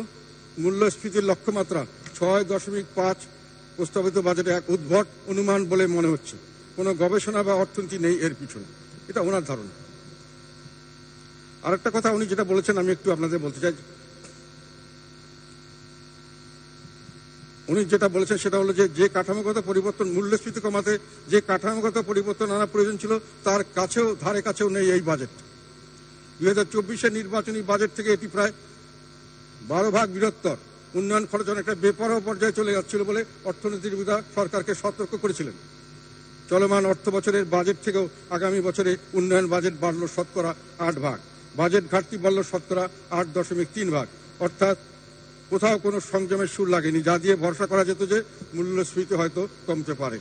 মূল্যস্ফীতির লক্ষ্যমাত্রা 6.5 প্রস্তাবিত বাজেটে এক উদ্ভট অনুমান বলে মনে হচ্ছে। কোনো গবেষণা বা অর্থনীতি নেই এর পিছনে, এটা ওনার ধারণা। আরেকটা কথা উনি যেটা বলেছেন আমি একটু আপনাদের বলতে চাই। উনি যেটা বলেছেন সেটা হলো যে কাঠামোগত পরিবর্তন, মূল্যস্ফীতি কমাতে যে কাঠামোগত পরিবর্তন আনা প্রয়োজন ছিল তার ধারে কাছেও নেই এই বাজেট। 2024 নির্বাচনী বাজেট থেকে এটি প্রায় 12 ভাগ বৃহত্তর। উন্নয়ন খরচ অনেকটা বেপরোয়া পর্যায়ে চলে যাচ্ছিল বলে অর্থনীতিবিদরা সরকারকে সতর্ক করেছিলেন। চলমান অর্থ বছরের বাজেট থেকেও আগামী বছরে উন্নয়ন বাজেট বাড়ল শতকরা 8 ভাগ, বাজেট ঘাটতি বাড়ল শতকরা 8.3 ভাগ। অর্থাৎ কোথাও কোনো সংযমের সুর লাগেনি, যা দিয়ে ভরসা করা যেত যে মূল্যস্ফীতি হয়তো কমতে পারে।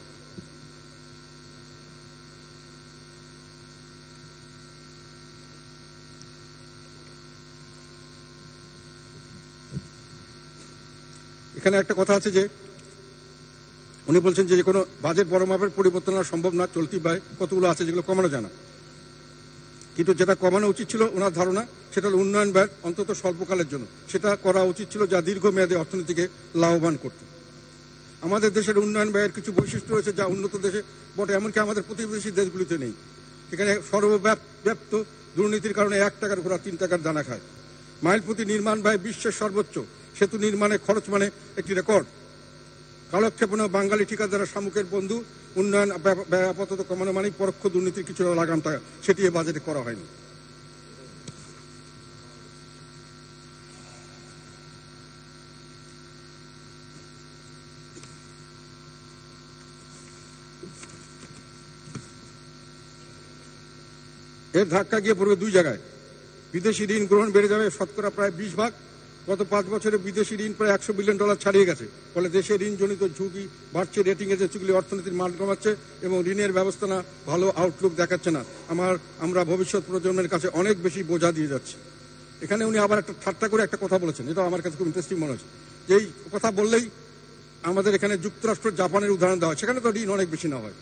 এখানে একটা কথা আছে যে উনি বলছেন যে কোনো বাজেট বড় মাপের পরিবর্তন আনা সম্ভব না, চলতি ব্যয় কতগুলো আছে যেগুলো কমানো যায় না। কিন্তু যেটা কমানো উচিত ছিল ওনার ধারণা সেটা হলো উন্নয়ন ব্যয়, অন্তত স্বল্পকালের জন্য সেটা করা উচিত ছিল, যা দীর্ঘমেয়াদে অর্থনীতিকে লাভবান করত। আমাদের দেশের উন্নয়ন ব্যয়ের কিছু বৈশিষ্ট্য রয়েছে যা উন্নত দেশে বটে, এমনকি আমাদের প্রতিবেশী দেশগুলিতে নেই। এখানে সর্বব্যাপ্ত দুর্নীতির কারণে 1 টাকার ঘোড়া 3 টাকার দানা খায়। মাইল প্রতি নির্মাণ ব্যয় বিশ্বের সর্বোচ্চ, সেতু নির্মাণে খরচ মানে একটি রেকর্ড। কালক্ষেপণে বাঙালি ঠিকাদাররা শামুকের বন্ধু, উন্নয়ন ব্যয় আপাতত কমানো মানে পরোক্ষ দুর্নীতির কিছু লাগাম টাকা, সেটি এ বাজেটে করা হয়নি। এর ধাক্কা গিয়ে পড়বে 2 জায়গায়। বিদেশি ঋণ গ্রহণ বেড়ে যাবে শতকরা প্রায় 20 ভাগ। গত 5 বছরে বিদেশি ঋণ প্রায় $100 বিলিয়ন ছাড়িয়ে গেছে, ফলে দেশের ঋণজনিত ঝুঁকি বাড়ছে। রেটিং এজেন্সিগুলি অর্থনীতির মান কমাচ্ছে এবং ঋণের ব্যবস্থা না ভালো আউটলুক দেখাচ্ছে না। আমরা ভবিষ্যৎ প্রজন্মের কাছে অনেক বেশি বোঝা দিয়ে যাচ্ছি। এখানে উনি আবার একটা ঠাট্টা করে একটা কথা বলেছেন, এটা আমার কাছে খুব ইন্টারেস্টিং মনে হচ্ছে। যেই কথা বললেই আমাদের এখানে যুক্তরাষ্ট্র, জাপানের উদাহরণ দেওয়া হয়, সেখানে তো ঋণ অনেক বেশি না হয়।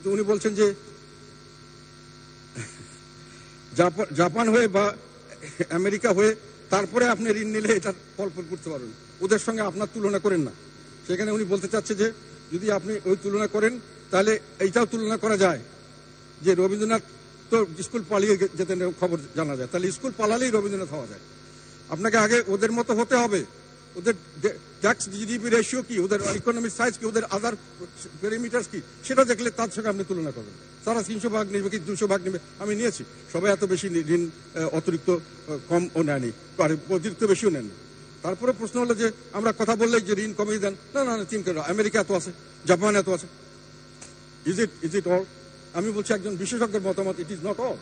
তো উনি বলছেন যে জাপান হয়ে বা আমেরিকা হয়ে তারপরে আপনি ঋণ নিলে এটার ফল করতে পারবেন, ওদের সঙ্গে আপনার তুলনা করেন না। সেখানে উনি বলতে চাচ্ছে যে যদি আপনি ওই তুলনা করেন তাহলে এইটাও তুলনা করা যায় যে রবীন্দ্রনাথ তো স্কুল পালিয়ে যেতেন খবর জানা যায়, তাহলে স্কুল পালালেই রবীন্দ্রনাথ হওয়া যায়। আপনাকে আগে ওদের মতো হতে হবে। ওদের ট্যাক্স জিডিপি রেশিও কি, ওদের ইকোনমিক সাইজ কি, ওদের আদার প্যারামিটার্স কি, সেটা দেখলে তার সঙ্গে আপনি তুলনা করবেন। তারা 300 ভাগ নেবে কি 200 ভাগ নেবে, আমি নিয়েছি, সবাই এত বেশি ঋণ অতিরিক্ত কমও নেয়নি, অতিরিক্ত বেশিও নেননি। তারপরে প্রশ্ন হলো যে আমরা কথা বললেই যে ঋণ কমিয়ে দেন, না না চিন্তা করো, আমেরিকা এত আছে, জাপান এত আছে, ইজ ইট অল? আমি বলছি একজন বিশেষজ্ঞের মতামত, ইট ইজ নট অল।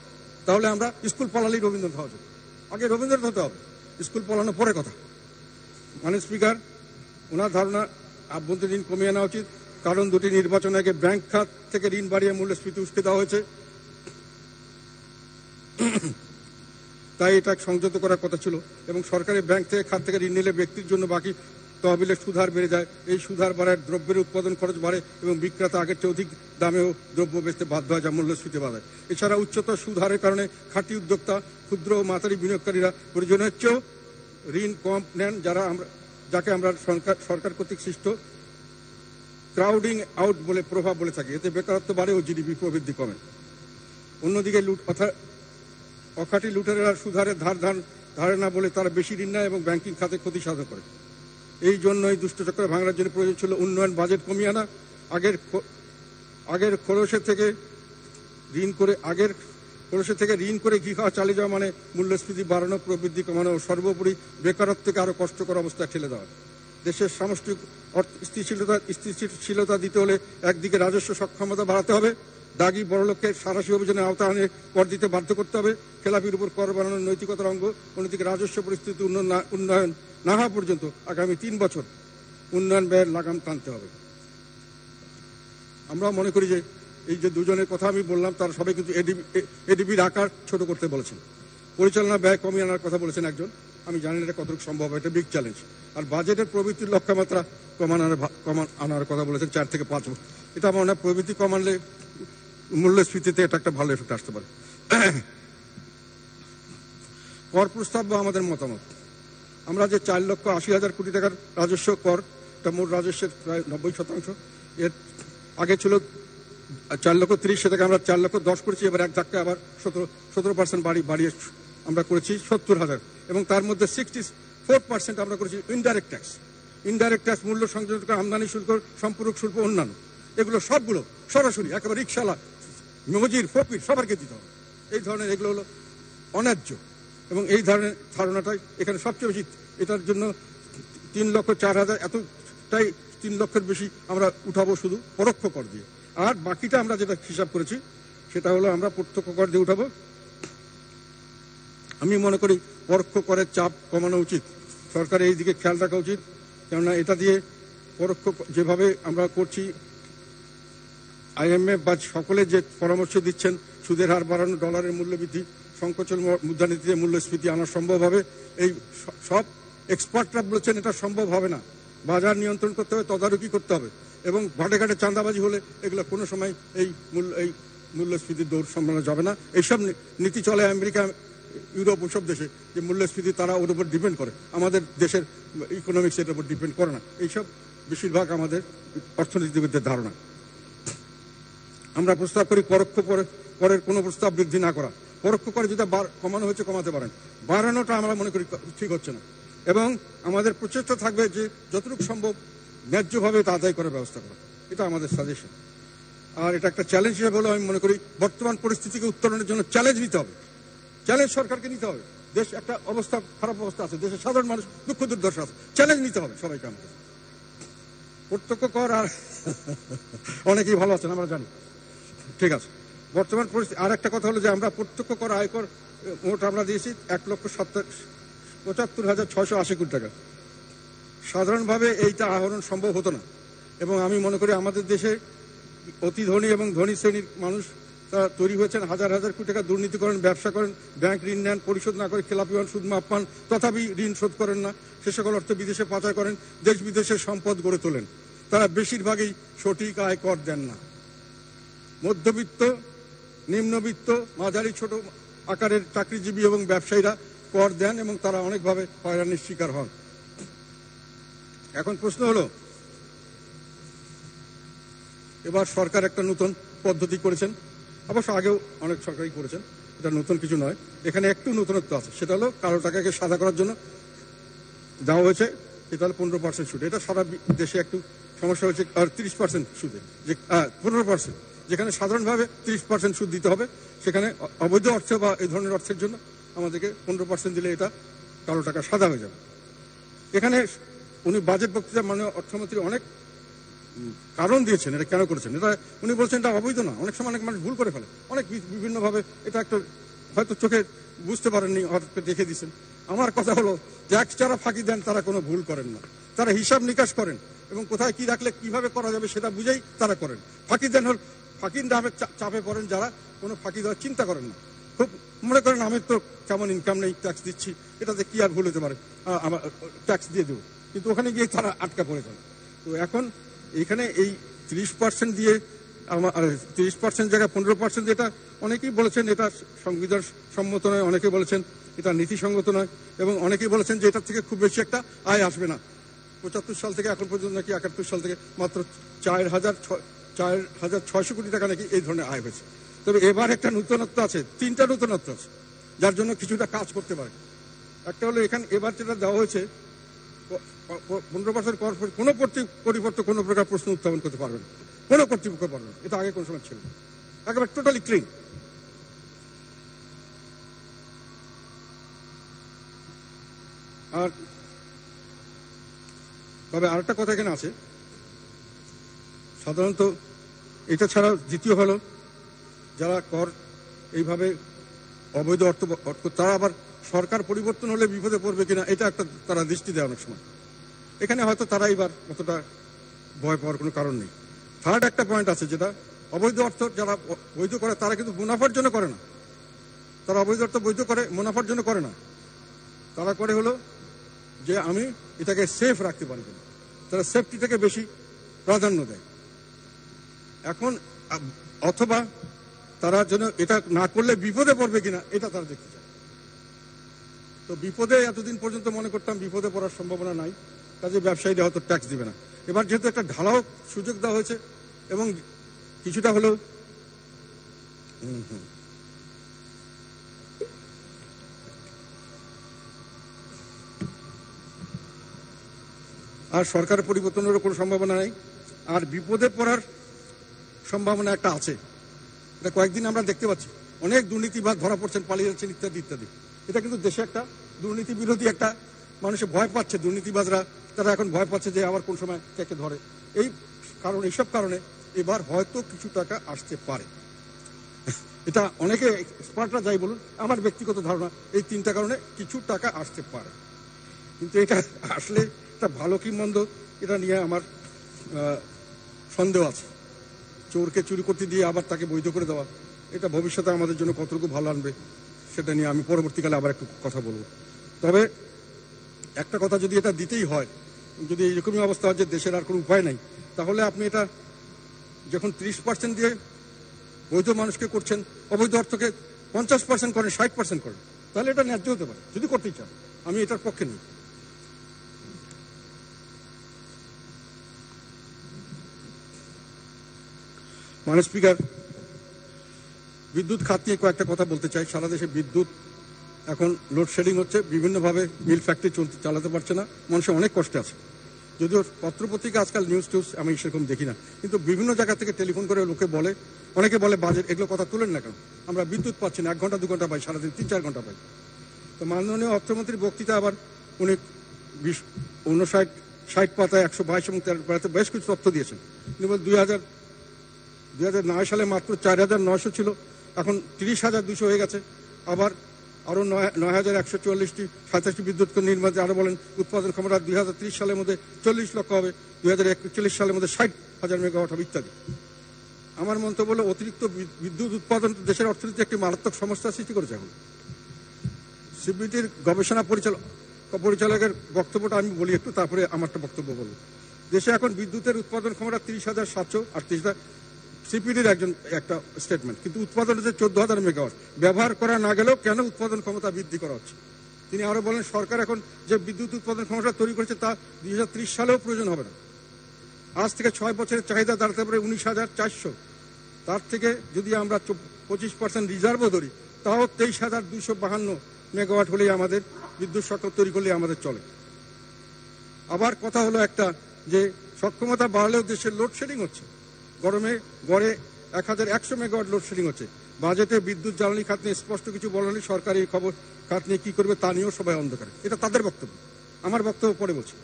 তাহলে আমরা স্কুল পালালেই রবীন্দ্রনাথ হওয়া যাবে, আগে রবীন্দ্রনাথ হতে হবে, স্কুল পালানো পরে কথা। মানে স্পিকার, ওনার ধারণা আভ্যন্তরীণ ঋণ কমিয়ে আনা উচিত, কারণ দুটি নির্বাচন আগে ব্যাংক খাত থেকে ঋণ বাড়িয়ে মূল্যস্ফীতি উস্কে দেওয়া হয়েছে, তাই এটা সংযত করার কথা ছিল। এবং সরকারি ব্যাংক থেকে খাত থেকে ঋণ নিলে ব্যক্তির জন্য বাকি তহবিলের সুদহার বেড়ে যায়। এই সুদহার বাড়ায় দ্রব্যের উৎপাদন খরচ বাড়ে এবং বিক্রেতা আগের চেয়ে অধিক দামেও দ্রব্য বেচতে বাধ্য হয়, যা মূল্যস্ফীতি বাড়ায়। এছাড়া উচ্চতর সুদহারের কারণে খাঁটি উদ্যোক্তা, ক্ষুদ্র ও মাঝারি বিনিয়োগকারীরা প্রয়োজনের চেয়েও ঋণ কম নেন, যাকে আমরা সরকার কর্তৃক সৃষ্ট ক্রাউডিং আউট বলে প্রভাব বলে থাকি। এতে বেকারত্ব বাড়ে ও জিডিপি প্রবৃদ্ধি কমে। অন্যদিকে অখাঁটি লুটেরারা সুদহারের ধারে না বলে তারা বেশি ঋণ নেয় এবং ব্যাংকিং খাতে ক্ষতি সাধন করে। এই জন্যই দুষ্টচক্র ভাঙার জন্য প্রয়োজন ছিল উন্নয়ন বাজেট কমিয়ে আনা, আগের খরচের থেকে ঋণ করে ঘি খাওয়া চালিয়ে যাওয়া মানে মূল্যস্ফীতি বাড়ানো, প্রবৃদ্ধি কমানো, সর্বোপরি বেকারত্বকে আরো কষ্টকর অবস্থায় ঠেলে দেওয়া। দেশের সামষ্টিক স্থিতিশীলতা দিতে হলে একদিকে রাজস্ব সক্ষমতা বাড়াতে হবে, দাগি বড়লোককে সারাশি অভিযানের আওতায় আনে কর দিতে বাধ্য করতে হবে, খেলাপির উপর কর বাড়ানোর নৈতিকতার অঙ্গ। অন্যদিকে রাজস্ব পরিস্থিতি উন্নয়ন না হওয়া পর্যন্ত আগামী 3 বছর উন্নয়ন ব্যয়ের লাগাম টানতে হবে। আমরা মনে করি যে এই যে দুজনের কথা আমি বললাম তারা সবাই কিন্তু এডিবির আকার ছোট করতে বলেছেন, পরিচালনা ব্যয় কমিয়ে আনার কথা বলেছেন একজন। আমি জানি না এটা কতটুকু সম্ভব, এটা বিগ চ্যালেঞ্জ। আর বাজেটের প্রবৃত্তির লক্ষ্যমাত্রা কমান আনার কথা বলেছেন 4 থেকে 5 বছর। এটা আমার মনে হয় প্রবৃত্তি কমালে মূল্যস্ফীতিতে এটা একটা ভালো এফেক্ট আসতে পারে। কর প্রস্তাব বা আমাদের মতামত, আমরা যে 4,80,000 কোটি টাকার রাজস্ব কর, এটা মোট রাজস্বের প্রায় 90%। এর আগে ছিল 4,30,000, সেটাকে আমরা 4,10,000 করেছি। এবার এক ধাক্কা আবার 17% বাড়িয়ে আমরা করেছি 70,000, এবং তার মধ্যে 64% আমরা করেছি ইনডাইরেক্ট ট্যাক্স, মূল্য সংযোজন করা, আমদানি শুল্ক, সম্পূরক শুল্ক, অন্যান্য। এগুলো সবগুলো সরাসরি একেবারে রিক্সাওয়ালা, মজুর, ফকির সবারকে দিতে হবে। এই ধরনের এগুলো হলো অন্যায্য, এবং এই ধরনের ধারণাটাই এখানে সবচেয়ে বেশি। এটার জন্য 3,04,000, এতটাই 3 লক্ষের বেশি আমরা উঠাবো শুধু পরোক্ষ কর দিয়ে। আর বাকিটা আমরা যেটা হিসাব করেছি সেটা হলো আমরা প্রত্যক্ষ কর দিয়ে উঠাবো। আমি মনে করি পরোক্ষ করের চাপ কমানো উচিত, সরকারের এই দিকে খেয়াল রাখা উচিত। কেননা এটা দিয়ে পরোক্ষ যেভাবে আমরা করছি, IMF বা সকলে যে পরামর্শ দিচ্ছেন, সুদের হার বাড়ানো, ডলারের মূল্য বৃদ্ধি, সংকোচন মুদ্রানীতিতে মূল্যস্ফীতি আনা সম্ভব হবে। এই সব এক্সপার্টরা বলেছেন এটা সম্ভব হবে না। বাজার নিয়ন্ত্রণ করতে হবে, তদারকি করতে হবে, এবং ঘাটে ঘাটে চাঁদাবাজি হলে এগুলো কোনো সময় এই মূল্যস্ফীতির দৌড় সামলানো যাবে না। এইসব নীতি চলে আমেরিকা, ইউরোপ, ওসব দেশে, যে মূল্যস্ফীতি তারা ওর উপর ডিপেন্ড করে। আমাদের দেশের ইকোনমিক্স এর উপর ডিপেন্ড করে না। এইসব বেশিরভাগ আমাদের অর্থনীতিবিদদের ধারণা। আমরা প্রস্তাব করি পরোক্ষ করের কোনো প্রস্তাব বৃদ্ধি না করা। পরোক্ষ করে যেটা কমানো হয়েছে কমাতে পারেন, বাড়ানোটা আমরা মনে করি ঠিক হচ্ছে না। এবং আমাদের প্রচেষ্টা থাকবে যে যতটুকু সম্ভব ন্যায্যভাবে তা আদায় করার ব্যবস্থা করা। এটা আমাদের সাজেশন। আর এটা একটা চ্যালেঞ্জ হিসেবে হলো আমি মনে করি বর্তমান পরিস্থিতিকে উত্তরণের জন্য চ্যালেঞ্জ নিতে হবে, চ্যালেঞ্জ সরকারকে নিতে হবে। দেশ একটা খারাপ অবস্থা আছে, দেশের সাধারণ মানুষ দুঃখ দুর্দশা আছে, চ্যালেঞ্জ নিতে হবে সবাইকে আমাদের। প্রত্যক্ষ কর আর অনেকেই ভালো আছেন আমরা জানি, ঠিক আছে। বর্তমান পরিস্থিতি আর একটা কথা হলো যে আমরা প্রত্যক্ষ কর আয়কর মোট আমরা দিয়েছি 1,75,680 কোটি টাকা। সাধারণভাবে এইটা আহরণ সম্ভব হতো না, এবং আমি মনে করি আমাদের দেশে অতি ধনী এবং ধনী শ্রেণীর মানুষ তারা তৈরি হয়েছেন, হাজার হাজার কোটি টাকা দুর্নীতি করেন, ব্যবসা করেন, ব্যাংক ঋণ নেন, পরিশোধ না করে খেলাপি হন, সুদ মাপ পান, তথাপি ঋণ শোধ করেন না, সে সকল অর্থ বিদেশে পাচার করেন, দেশ বিদেশের সম্পদ গড়ে তোলেন। তারা বেশিরভাগই সঠিক আয় কর দেন না। মধ্যবিত্ত, নিম্নবিত্ত, মাঝারি ছোট আকারের চাকরিজীবী এবং ব্যবসায়ীরা কর দেন, এবং তারা অনেকভাবে হয়রানির শিকার হন। এখন প্রশ্ন হলো, এবার সরকার একটা নতুন পদ্ধতি করেছেন, অবশ্য আগেও অনেক সরকারই করেছেন, এটা নতুন কিছু নয়। এখানে একটু নতুনত্ব আছে, সেটা হলো কালো টাকাকে সাদা করার জন্য দেওয়া হয়েছে, এটা হলো 15% সুদ। এটা সারা দেশে একটু সমস্যা হয়েছে। আর 30% সুদে, যে 15%, যেখানে সাধারণভাবে 30% সুদ দিতে হবে, সেখানে অবৈধ অর্থ বা এই ধরনের অর্থের জন্য আমাদেরকে 15% দিলে এটা কালো টাকা সাদা হয়ে যাবে। এখানে উনি বাজেট বক্তৃতা মাননীয় অর্থমন্ত্রী অনেক কারণ দিয়েছেন এটা কেন করেছেন। এটা উনি বলছেন এটা অবৈধ না। অনেক সময় অনেক মানুষ ভুল করে ফেলে, অনেক বিভিন্নভাবে। এটা একটা হয়তো চোখে বুঝতে পারেননি, হয়তো দেখে দিচ্ছেন। আমার কথা হলো, ট্যাক্স যারা ফাঁকি দেন তারা কোনো ভুল করেন না, তারা হিসাব নিকাশ করেন, এবং কোথায় কি রাখলে কিভাবে করা যাবে সেটা বুঝেই তারা করেন। ফাঁকি দেন হল ফাঁকির নামে চাপে পড়েন যারা কোনো ফাঁকি দেওয়ার চিন্তা করেন না। খুব মনে করেন আমি তো কেমন ইনকাম নেই, ট্যাক্স দিচ্ছি, এটাতে কি আর ভুল হতে পারে, আমার ট্যাক্স দিয়ে দেবো, কিন্তু ওখানে গিয়ে তারা আটকা পড়ে যান। তো এখন এখানে এই 30% দিয়ে 30% জায়গায় 15% দিয়ে, এটা অনেকেই বলেছেন এটা সংবিধান সম্মত নয়, অনেকে বলেছেন এটা নীতিসঙ্গত নয়, এবং অনেকেই বলেছেন যে এটার থেকে খুব বেশি একটা আয় আসবে না। 75 সাল থেকে এখন পর্যন্ত নাকি 71 সাল থেকে মাত্র 4,600 কোটি টাকা নাকি এই ধরনের আয় হয়েছে। তবে এবার একটা নতুনত্ব আছে, 3টা নতুনত্ব আছে, যার জন্য কিছুটা কাজ করতে পারে। একটা হলো এখানে এবার যেটা দেওয়া হয়েছে 15% কর কোনো কর্তৃপক্ষ কোনো প্রকার প্রশ্ন উত্থাপন করতে পারবে না, কোনো কর্তৃপক্ষ পারবে না। এটা আগে কোনো সময় ছিল না, একেবারে টোটালি ক্লিন। আর তবে আরেকটা কথা এখানে আছে, সাধারণত এটা ছাড়া দ্বিতীয় হলো যারা কর এইভাবে অবৈধ অর্থ তারা আবার সরকার পরিবর্তন হলে বিপদে পড়বে কিনা এটা একটা তারা দৃষ্টি দেয় অনেক সময়। এখানে হয়তো তারা এবার অতটা ভয় পাওয়ার কোনো কারণ নেই। থার্ড একটা পয়েন্ট আছে, যেটা অবৈধ অর্থ যারা বৈধ করে তারা কিন্তু মুনাফার জন্য করে না, তারা অবৈধ অর্থ বৈধ করে মুনাফার জন্য করে না, তারা করে হলো যে আমি এটাকে সেফ রাখতে পারি কিনা, তারা সেফটিটাকে বেশি প্রাধান্য দেয় এখন, অথবা তারা যেন এটা না করলে বিপদে পড়বে কিনা এটা তারা দেখতে চায়। তো বিপদে এতদিন পর্যন্ত মনে করতাম বিপদে পড়ার সম্ভাবনা নাই, কাজে ব্যবসায়ীরা হয়তো ট্যাক্স দিবে না। এবার যেহেতু একটা ঢালাও সুযোগ দেওয়া হয়েছে এবং কিছুটা হলেও আর সরকারের পরিবর্তনেরও কোনো সম্ভাবনা নেই, আর বিপদে পড়ার সম্ভাবনা একটা আছে। এটা কয়েকদিন আমরা দেখতে পাচ্ছি, অনেক দুর্নীতিবাজ ধরা পড়ছেন, পালিয়ে যাচ্ছেন ইত্যাদি ইত্যাদি। এটা কিন্তু দেশে একটা দুর্নীতি বিরোধী একটা, মানুষে ভয় পাচ্ছে, দুর্নীতিবাজরা তারা এখন ভয় পাচ্ছে যে আবার কোন সময় কে ধরে। এইসব কারণে এবার হয়তো কিছু টাকা আসতে পারে। এটা অনেকে এক্সপার্টরা যাই বলুন, আমার ব্যক্তিগত ধারণা এই তিনটা কারণে কিছু টাকা আসতে পারে। কিন্তু এটা আসলে এটা ভালো কি মন্দ এটা নিয়ে আমার সন্দেহ আছে। চোরকে চুরি করতে দিয়ে আবার তাকে বৈধ করে দেওয়া, এটা ভবিষ্যতে আমাদের জন্য কতটুকু ভালো আনবে সেটা নিয়ে আমি পরবর্তীকালে আবার একটু কথা বলবো। তবে একটা কথা, যদি এটা দিতেই হয়, যদি এরকমই অবস্থা হয় যে দেশের আর কোনো উপায় নাই, তাহলে আপনি এটা যখন 30% দিয়ে বৈধ মানুষকে করছেন, অবৈধ অর্থকে 50% করেন, 60% করেন, তাহলে এটা ন্যায্য হতে পারে যদি করতেই চান। আমি এটার পক্ষে নেই। মাননীয় স্পিকার, বিদ্যুৎ খাত নিয়ে কয়েকটা কথা বলতে চাই। সারা দেশে বিদ্যুৎ এখন লোডশেডিং হচ্ছে, বিভিন্নভাবে মিল ফ্যাক্টরি চালাতে পারছে না, মানুষের অনেক কষ্টে আছে। যদিও পত্রপত্রিকা আজকাল নিউজ টিউজ আমি সেরকম দেখি না, কিন্তু বিভিন্ন জায়গা থেকে টেলিফোন করে অনেকে বলে বাজেট, এগুলো কথা তুলেন না কেন, আমরা বিদ্যুৎ পাচ্ছি না, 1 ঘন্টা 2 ঘন্টা পাই, সারাদিন 3-4 ঘন্টা পাই। তো মাননীয় অর্থমন্ত্রীর বক্তৃতা আবার উনি 59 পাতায় 122 এবং 13 পাতায় বেশ কিছু তথ্য দিয়েছেন। তিনি বলেন 2009 সালে মাত্র 4,900 ছিল, এখন 30,200 হয়ে গেছে। আরো 9,144টি 27টি বিদ্যুৎ নির্মাণ। আরো বলেন উৎপাদন ক্ষমতা 2030 সালের মধ্যে 40 লক্ষ হবে, 2041 সালের মধ্যে 60,000 মেগাওয়াট হবে ইত্যাদি। আমার মন্তব্য হলো, অতিরিক্ত বিদ্যুৎ উৎপাদন দেশের অর্থনীতি একটি মারাত্মক সমস্যা সৃষ্টি করেছে। এখন সিবিটির গবেষণা পরিচালকের বক্তব্যটা আমি বলি একটু, তারপরে আমারটা বক্তব্য বলবো। দেশে এখন বিদ্যুতের উৎপাদন ক্ষমতা 30,738, সিপিডির একটা স্টেটমেন্ট, কিন্তু উৎপাদন হচ্ছে 14,000 মেগাওয়াট। ব্যবহার করা না গেলেও কেন উৎপাদন ক্ষমতা বৃদ্ধি করা হচ্ছে? তিনি আরো বলেন, সরকার এখন যে বিদ্যুৎ উৎপাদন ক্ষমতা তৈরি করেছে তা 2030 সালেও প্রয়োজন হবে না। আজ থেকে 6 বছরের চাহিদা দাঁড়াতে পারে 19,400। তার থেকে যদি আমরা 25% রিজার্ভও ধরি, তাও 23,252 মেগাওয়াট হলেই আমাদের বিদ্যুৎ সক্ষম তৈরি করলে আমাদের চলে। আবার কথা হলো একটা, যে সক্ষমতা বাড়লেও দেশের লোডশেডিং হচ্ছে। গরমে গড়ে 1,100 মেগাওয়াট লোডশেডিং হচ্ছে। বাজেটে বিদ্যুৎ জ্বালানি খাত নিয়ে স্পষ্ট কিছু বলা হলে সরকার এই খবর খাত নিয়ে কি করবে তা নিয়েও সবাই অন্ধকারে। এটা তাদের বক্তব্য, আমার বক্তব্য পরে বলছি।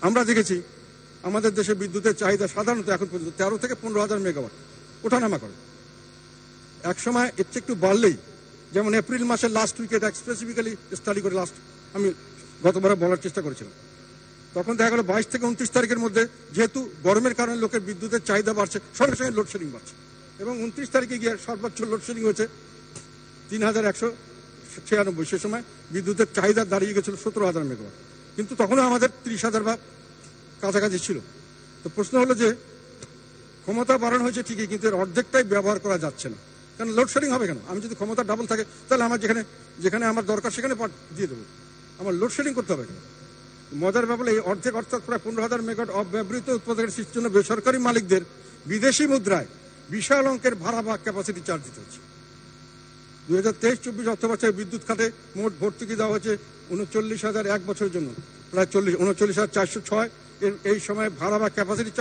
আমরা দেখেছি আমাদের দেশে বিদ্যুতের চাহিদা সাধারণত এখন পর্যন্ত 13 থেকে 15,000 মেগাওয়াট ওঠানামা করে। একসময় এর চেয়ে একটু বাড়লেই, যেমন এপ্রিল মাসের লাস্ট উইকে এটা স্পেসিফিক্যালি স্টাডি করে আমি গতবার বলার চেষ্টা করেছিলাম, তখন দেখা গেল 22 থেকে 29 তারিখের মধ্যে যেহেতু গরমের কারণে লোকের বিদ্যুতের চাহিদা বাড়ছে, সঙ্গে সঙ্গে লোডশেডিং বাড়ছে, এবং 29 তারিখে গিয়ে সর্বোচ্চ লোডশেডিং হয়েছে 3,196। সে সময় বিদ্যুতের চাহিদা দাঁড়িয়ে গেছিল 17,000 মেগাওয়াট, কিন্তু তখনও আমাদের 30,000 বা কাছাকাছি ছিল। তো প্রশ্ন হলো যে ক্ষমতা বাড়ানো হয়েছে ঠিকই, কিন্তু এর অর্ধেকটাই ব্যবহার করা যাচ্ছে না। কারণ লোডশেডিং হবে কেন? আমি যদি ক্ষমতা ডাবল থাকে তাহলে আমার যেখানে আমার দরকার সেখানে দিয়ে দেবো, আমার লোডশেডিং করতে হবে কেন? মজার ব্যাপার, এই অর্ধেক অর্থাৎ প্রায় 15,000 মেগাওয়াট অব্যবহৃত উৎপাদনের সৃষ্টির জন্য বেসরকারি মালিকদের বিদেশি মুদ্রায় বিশাল অঙ্কের ভাড়া বা ক্যাপাসিটি চার্জ দিতে হচ্ছে। 2023-24 অর্থবছরে বিদ্যুৎ খাতে মোট ভর্তুকি দেওয়া হয়েছে 39,000 এক বছরের জন্য, প্রায় 39,406। এই সময় ভাড়া বা ক্যাপাসিটি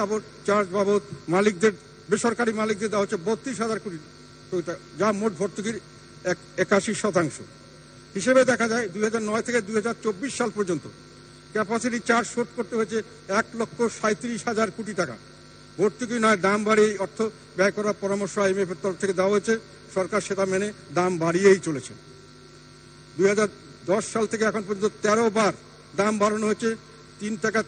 চার্জ বাবদ মালিকদের, বেসরকারি মালিকদের দেওয়া হচ্ছে 32,000 কোটি টাকা, যা মোট ভর্তুকির 81%। হিসেবে দেখা যায় 2009 থেকে 2024 সাল পর্যন্ত ক্যাপাসিটি চার্জ শোধ করতে হয়েছে 1,37,000 কোটি টাকা। ভর্তুকি নয়, দাম বাড়িয়ে অর্থ ব্যয় করার পরামর্শ IMF এর তরফ থেকে দেওয়া হয়েছে। সরকার সেটা মেনে দাম বাড়িয়েই চলেছে। 2010 সাল থেকে এখন পর্যন্ত 13 বার দাম বাড়ানো হয়েছে। 3 টাকা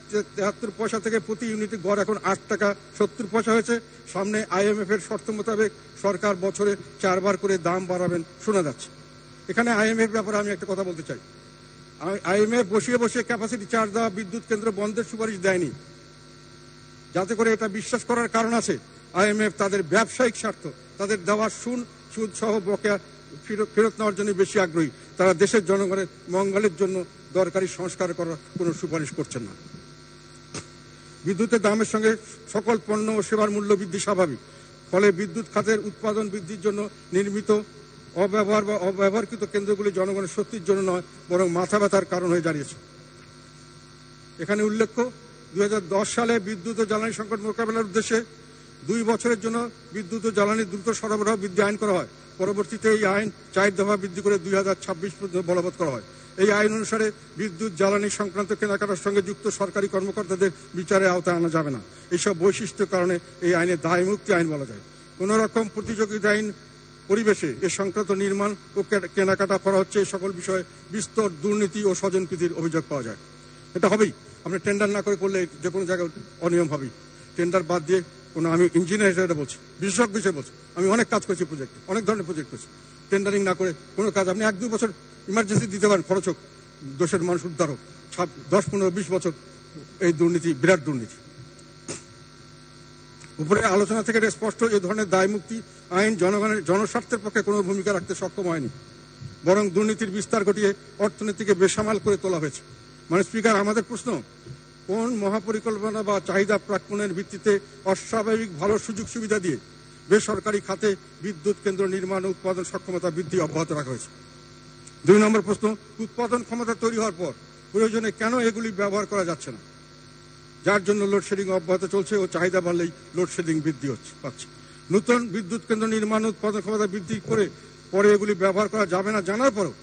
73 পয়সা থেকে প্রতি ইউনিটে গড় এখন 8 টাকা 70 পয়সা হয়েছে। সামনে IMF এর শর্ত মোতাবেক সরকার বছরে 4 বার করে দাম বাড়াবেন শোনা যাচ্ছে। এখানে IMF ব্যাপারে আমি একটা কথা বলতে চাই। IMF বসিয়ে বসিয়ে ক্যাপাসিটি চার্জ দেওয়া বিদ্যুৎ কেন্দ্র বন্ধের সুপারিশ দেয়নি। যাতে করে এটা বিশ্বাস করার কারণ আছে, IMF তাদের ব্যবসায়িক স্বার্থ, তাদের দেওয়ার সুদ সহ বকেয়া ফেরত নেওয়ার জন্য বেশি আগ্রহী। তারা দেশের জনগণের মঙ্গলের জন্য দরকারি সংস্কার করার কোনো সুপারিশ করছেন না। বিদ্যুতের দামের সঙ্গে সকল পণ্য ও সেবার মূল্য বৃদ্ধি স্বাভাবিক। ফলে বিদ্যুৎ খাতের উৎপাদন বৃদ্ধির জন্য নির্মিত অব্যবহার বা অব্যবহারকৃত কেন্দ্রগুলি জনগণের স্বস্তির জন্য নয়, বরং মাথা ব্যথার কারণ হয়ে দাঁড়িয়েছে। এখানে উল্লেখ্য, 2010 সালে বিদ্যুৎ ও জ্বালানি সংকট মোকাবেলার উদ্দেশ্যে 2 বছরের জন্য বিদ্যুৎ ও জ্বালানি দ্রুত সরবরাহ বৃদ্ধি আইন করা হয়। পরবর্তীতে এই আইন 4 দফা বৃদ্ধি করে 2026 পর্যন্ত বলবৎ করা হয়। এই আইন অনুসারে বিদ্যুৎ জ্বালানি সংক্রান্ত কেনাকাটার সঙ্গে যুক্ত সরকারি কর্মকর্তাদের বিচারের আওতায় আনা যাবে না। এইসব বৈশিষ্ট্যের কারণে এই আইনে দায়মুক্তি আইন বলা যায়। কোন রকম প্রতিযোগিতাহীন পরিবেশে এ সংক্রান্ত নির্মাণ ও কেনাকাটা করা হচ্ছে, এই সকল বিষয়ে বিস্তর দুর্নীতি ও স্বজনপ্রীতির অভিযোগ পাওয়া যায়। এটা হবেই, আপনি টেন্ডার না করে করলে যে কোনো জায়গায় অনিয়ম হবেই। টেন্ডার বাদ দিয়ে কোনো, আমি ইঞ্জিনিয়ার হিসেবে বলছি, বিশেষজ্ঞ হিসেবে বলছি, আমি অনেক কাজ করেছি প্রজেক্টে, অনেক ধরনের প্রজেক্ট করেছি। টেন্ডারিং না করে কোনো কাজ আপনি 1-2 বছর ইমার্জেন্সি দিতে পারেন, খরচ হোক, দেশের মানুষ উদ্ধার হোক। 10-15-20 বছর এই দুর্নীতি, বিরাট দুর্নীতি। উপরে আলোচনা থেকে স্পষ্ট, এ ধরনের দায় মুক্তি আইন জনগণের জনস্বার্থের পক্ষে কোনো ভূমিকা রাখতে সক্ষম হয়নি, বরং দুর্নীতির বিস্তার ঘটিয়ে অর্থনীতিকে বেসামাল করে তোলা হয়েছে। মানে স্পিকার, আমাদের প্রশ্ন, কোন মহাপরিকল্পনা বা চাহিদা প্রাক্কলনের ভিত্তিতে অস্বাভাবিক ভালো সুযোগ সুবিধা দিয়ে বেসরকারি খাতে বিদ্যুৎ কেন্দ্র নির্মাণ ও উৎপাদন সক্ষমতা বৃদ্ধি অব্যাহত রাখা হয়েছে? 2 নম্বর প্রশ্ন, উৎপাদন ক্ষমতা তৈরি হওয়ার পর প্রয়োজনে কেন এগুলি ব্যবহার করা যাচ্ছে না, যার জন্য লোডশেডিং অব্যাহত চলছে ও চাহিদা বাড়লেই লোডশেডিং বৃদ্ধি পাচ্ছে? নতুন বিদ্যুৎ কেন্দ্র নির্মাণ ও উৎপাদন ক্ষমতা বৃদ্ধি করে পরে এগুলি ব্যবহার করা যাবে না জানার পরও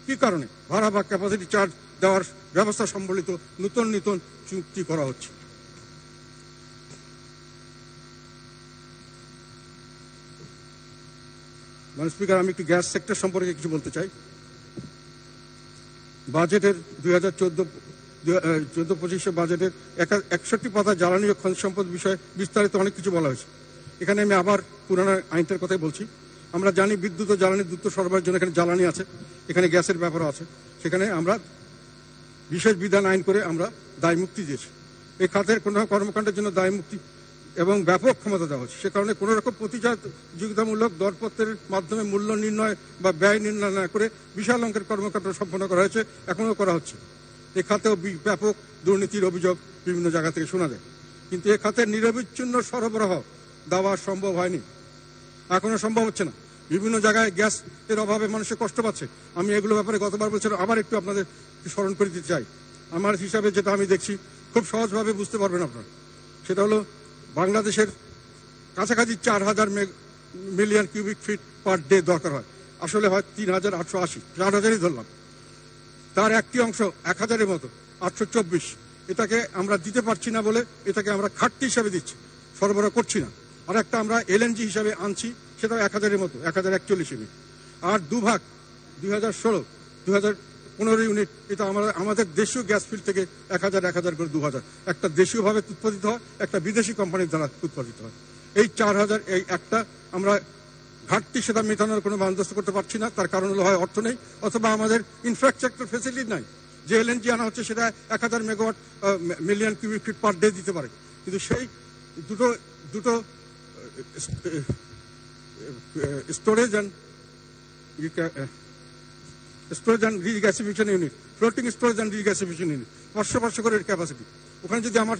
কি কারণে ভাড়া বা ক্যাপাসিটি চার্জ দেওয়ার ব্যবস্থা সম্বলিত নতুন চুক্তি করা হচ্ছে? মানে স্পিকার, আমি একটু গ্যাস সেক্টর সম্পর্কে কিছু বলতে চাই। বাজেটের 2014-25 বাজেটের 61 পাতা জ্বালানি ও খনিজ সম্পদ বিষয়ে বিস্তারিত অনেক কিছু বলা হয়েছে। এখানে আমি আবার পুরানো আইনটার কথাই বলছি। আমরা জানি বিদ্যুৎ ও জ্বালানি দ্রুত সরবরাহের জন্য এখানে জ্বালানি আছে, এখানে গ্যাসের ব্যাপারও আছে। সেখানে আমরা বিশেষ বিধান আইন করে আমরা দায় মুক্তি দিয়েছি। এই খাতের কোনো কর্মকাণ্ডের জন্য দায় মুক্তি এবং ব্যাপক ক্ষমতা দেওয়া হচ্ছে। সে কারণে কোনো রকম প্রতিযোগিতামূলক দরপত্রের মাধ্যমে মূল্য নির্ণয় বা ব্যয় নির্ণয় না করে বিশাল অঙ্কের কর্মকাণ্ড সম্পন্ন করা হয়েছে, এখনও করা হচ্ছে। এ খাতেও ব্যাপক দুর্নীতির অভিযোগ বিভিন্ন জায়গা থেকে শোনা যায়। কিন্তু এ খাতের নিরবিচ্ছিন্ন সরবরাহ দেওয়া সম্ভব হয়নি, এখনো সম্ভব হচ্ছে না। বিভিন্ন জায়গায় গ্যাস এর অভাবে মানুষের কষ্ট পাচ্ছে। আমি এগুলো ব্যাপারে গতবার বলছিলাম, আবার একটু আপনাদের স্মরণ করে দিতে চাই। আমার হিসাবে যেটা আমি দেখছি, খুব সহজভাবে বুঝতে পারবেন আপনারা, সেটা হলো বাংলাদেশের কাছাকাছি 4,000 million cubic feet per day দরকার হয়। আসলে হয় 3,880, 4,000ই ধরলাম। তার একটি অংশ 1,000-এর মতো 824, এটাকে আমরা দিতে পারছি না বলে এটাকে আমরা ঘাটতি হিসাবে দিচ্ছি, সরবরাহ করছি না। আর একটা আমরা LNG হিসাবে আনছি, সেটাও 1,000-এর মতো, 1,041 ইউনিট। আর দুভাগ 2016-2015 ইউনিট, এটা আমাদের দেশীয় গ্যাস ফিল্ড থেকে 1,000 করে 2,000, একটা দেশীয়ভাবে উৎপাদিত হয়, একটা বিদেশি কোম্পানির দ্বারা উৎপাদিত হয়। এই 4,000, এই একটা আমরা ঘাটতি, সেটা মেটানোর কোনো বন্দোবস্ত করতে পারছি না। তার কারণ হলো হয় অর্থ নেই, অথবা আমাদের ইনফ্রাস্ট্রাকচার ফেসিলিটি নাই। যে LNG আনা হচ্ছে সেটা 1,000 megawatt million cubic feet per day দিতে পারে, কিন্তু সেই দুটো storage and regasification unit, floating storage and regasification unit, 500 করে ক্যাপাসিটি। ওখানে যদি আমার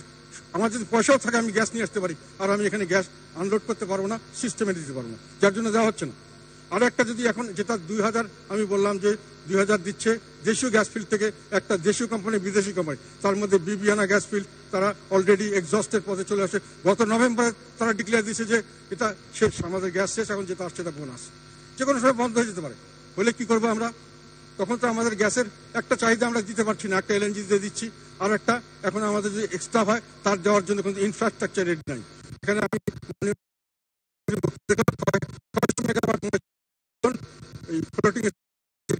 যদি পয়সাও থাকে, আমি গ্যাস নিয়ে আসতে পারি, আর আমি এখানে গ্যাস আনলোড করতে পারবো না, সিস্টেমে দিতে পারবো না, যার জন্য দেওয়া হচ্ছে না। আর একটা যদি এখন যেটা 2000 আমি বললাম যে 2000 দিচ্ছে দেশীয় গ্যাস ফিল্ড থেকে, একটা দেশীয় কোম্পানি বিদেশি কোম্পানি, তার মধ্যে বিবিয়ানা গ্যাস ফিল্ড তারা অলরেডি এক্সস্টের পথে চলে আসে। গত নভেম্বরে তারা ডিক্লেয়ার দিয়েছে যে এটা শেষ, আমাদের গ্যাস শেষ, এখন যেটা আসছে এটা বোনাস, যে কোনো সময় বন্ধ হয়ে যেতে পারে। হলে কি করবো আমরা? তখন তো আমাদের গ্যাসের একটা চাহিদা আমরা দিতে পারছি না, একটা এলএনজি দিয়ে দিচ্ছি, আর একটা এখন আমাদের যদি এক্সট্রা হয় তার দেওয়ার জন্য কিন্তু ইনফ্রাস্ট্রাকচার রেডি নাই। এখানে আমি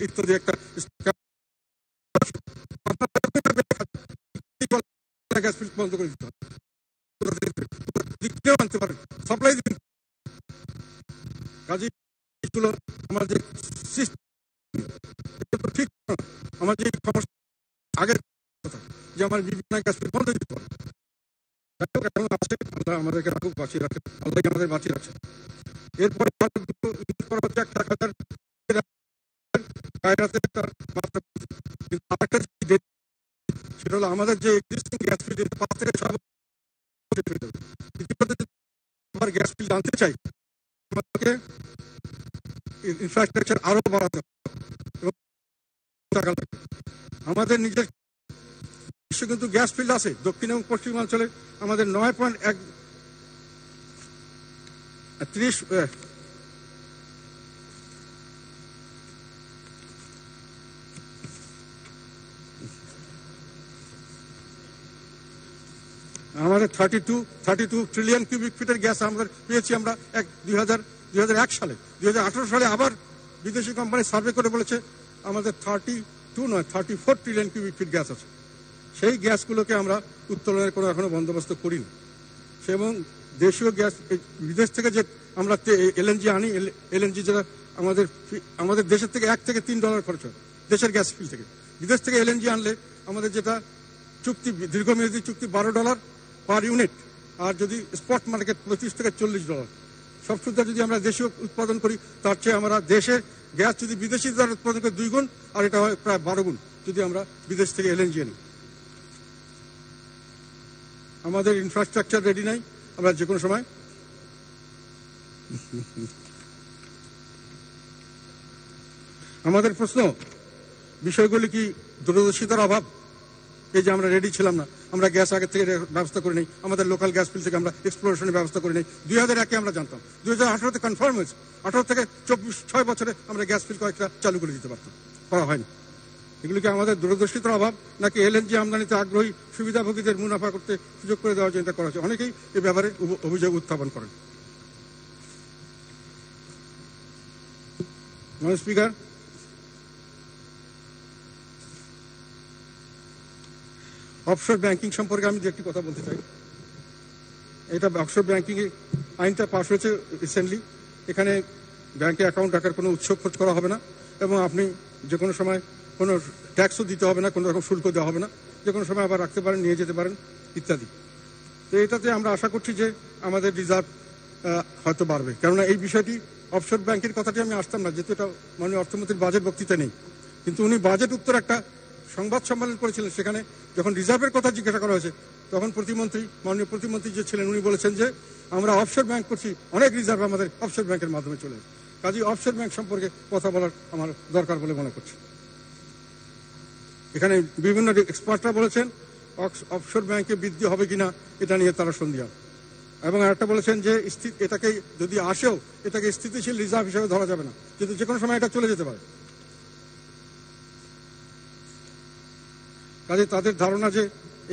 ইত্যাদি একটা গ্যাস ফিল্ড বন্ধ করে দিতে হবে, আনতে পারেন সাপ্লাই দিন। কাজে আমার যে ঠিক আমার যে সমস্যা আগের কথা যে আমার বিভিন্ন গ্যাস ফিল্ড বন্ধ দিতে হবে, আমাদেরকে রাখুক, বাঁচিয়ে রাখে, আল্লাহ আমাদের বাঁচিয়ে রাখছে। এরপরে সেটা হলো আমাদের যে এক্সিস্টিং গ্যাস ফিল্ড 5 থেকে 6 বছর গ্যাস ফিল্ড আনতে চাই, আমাদেরকে ইনফ্রাস্ট্রাকচার আরো বাড়াতে হবে। আমাদের নিজের কিন্তু গ্যাস ফিল্ড আছে দক্ষিণ এবং পশ্চিমাঞ্চলে, আমাদের 9.30 আমাদের 32 ট্রিলিয়ন কিউবিক ফিটের গ্যাস আমাদের পেয়েছি আমরা 2001 সালে। 2018 সালে আবার বিদেশি কোম্পানি সার্ভে করে বলেছে আমাদের 34 ট্রিলিয়ন কিউবিক ফিট গ্যাস আছে। সেই গ্যাসগুলোকে আমরা উত্তোলনের কোনো এখনো বন্দোবস্ত করিনি। এবং দেশীয় গ্যাস বিদেশ থেকে যে আমরা এলএনজি আনি, এলএনজি যেটা আমাদের দেশের থেকে $1 থেকে $3 খরচ হয় দেশের গ্যাস ফিল্ড থেকে। বিদেশ থেকে এলএনজি আনলে আমাদের যেটা চুক্তি, দীর্ঘমেয়াদী চুক্তি $12 পার ইউনিট, আর যদি স্পট মার্কেট $25 থেকে $40। সব সুবিধা যদি আমরা দেশীয় উৎপাদন করি তার চেয়ে আমরা দেশে গ্যাস যদি বিদেশি দ্বারা উৎপাদন করি 2 গুণ, আর এটা হয় প্রায় 12 গুণ যদি আমরা বিদেশ থেকে এলএনজি আনি। আমাদের ইনফ্রাস্ট্রাকচার রেডি নাই, আমরা যে কোনো সময় আমাদের প্রশ্ন বিষয়গুলি কি দূরদর্শিতার অভাব? এই যে আমরা রেডি ছিলাম না, আমরা গ্যাস আগে থেকে ব্যবস্থা করে নেই, আমাদের লোকাল গ্যাস ফিল্ড থেকে আমরা এক্সপ্লোরেশনের ব্যবস্থা করে নেই। 2001-এ আমরা জানতাম, 2018-তে কনফার্ম হয়েছে, 18 থেকে 6 বছরে আমরা গ্যাস ফিল্ড কয়েকটা চালু করে দিতে পারতাম, করা হয়নি। এগুলি কি আমাদের দূরদর্শিতার অভাব, নাকি এলএনজি আমদানিতে আগ্রহী সুবিধাভোগীদের মুনাফা করতে সুযোগ করে দেওয়ার জন্য এটা করা হচ্ছে? অনেকেই এ ব্যাপারে অভিযোগ উত্থাপন করেন। স্পিকার, অফশোর ব্যাংকিং সম্পর্কে আমি একটি কথা বলতে চাই। এটা অফশোর ব্যাংকিং আইনটা পাস হয়েছে রিসেন্টলি। এখানে ব্যাংকে অ্যাকাউন্ট রাখার কোনো উৎস খোঁজ করা হবে না, এবং আপনি যে কোনো সময় কোনো ট্যাক্সও দিতে হবে না, কোনো রকম শুল্ক দেওয়া হবে না, যে কোনো সময় আবার রাখতে পারেন, নিয়ে যেতে পারেন ইত্যাদি। তো এটাতে আমরা আশা করছি যে আমাদের রিজার্ভ হয়তো বাড়বে, কেননা এই বিষয়টি অফশোর ব্যাংকের কথাটি আমি আসতাম না, যেহেতু এটা মাননীয় অর্থমন্ত্রীর বাজেট বক্তৃতা নেই, কিন্তু উনি বাজেট উত্তর একটা সংবাদ সম্মেলন করেছিলেন। সেখানে যখন রিজার্ভের কথা জিজ্ঞাসা করা হয়েছে, তখন মাননীয় প্রতিমন্ত্রী যে ছিলেন উনি বলেছেন যে আমরা অফশোর ব্যাংক করছি, অনেক রিজার্ভ আমাদের অফশোর ব্যাংকের মাধ্যমে চলে আসে। কাজেই অফশোর ব্যাংক সম্পর্কে কথা বলার আমার দরকার বলে মনে করছি। এখানে বিভিন্ন এক্সপার্টরা বলেছেন অফশোর ব্যাংকে বৃদ্ধি হবে কিনা এটা নিয়ে তারা সন্দিহান, এবং আরেকটা বলেছেন যে এটাকে যদি আসেও এটাকে স্থিতিশীল রিজার্ভ হিসেবে ধরা যাবে না, কিন্তু যে কোনো সময় এটা চলে যেতে পারে। কাজে তাদের ধারণা যে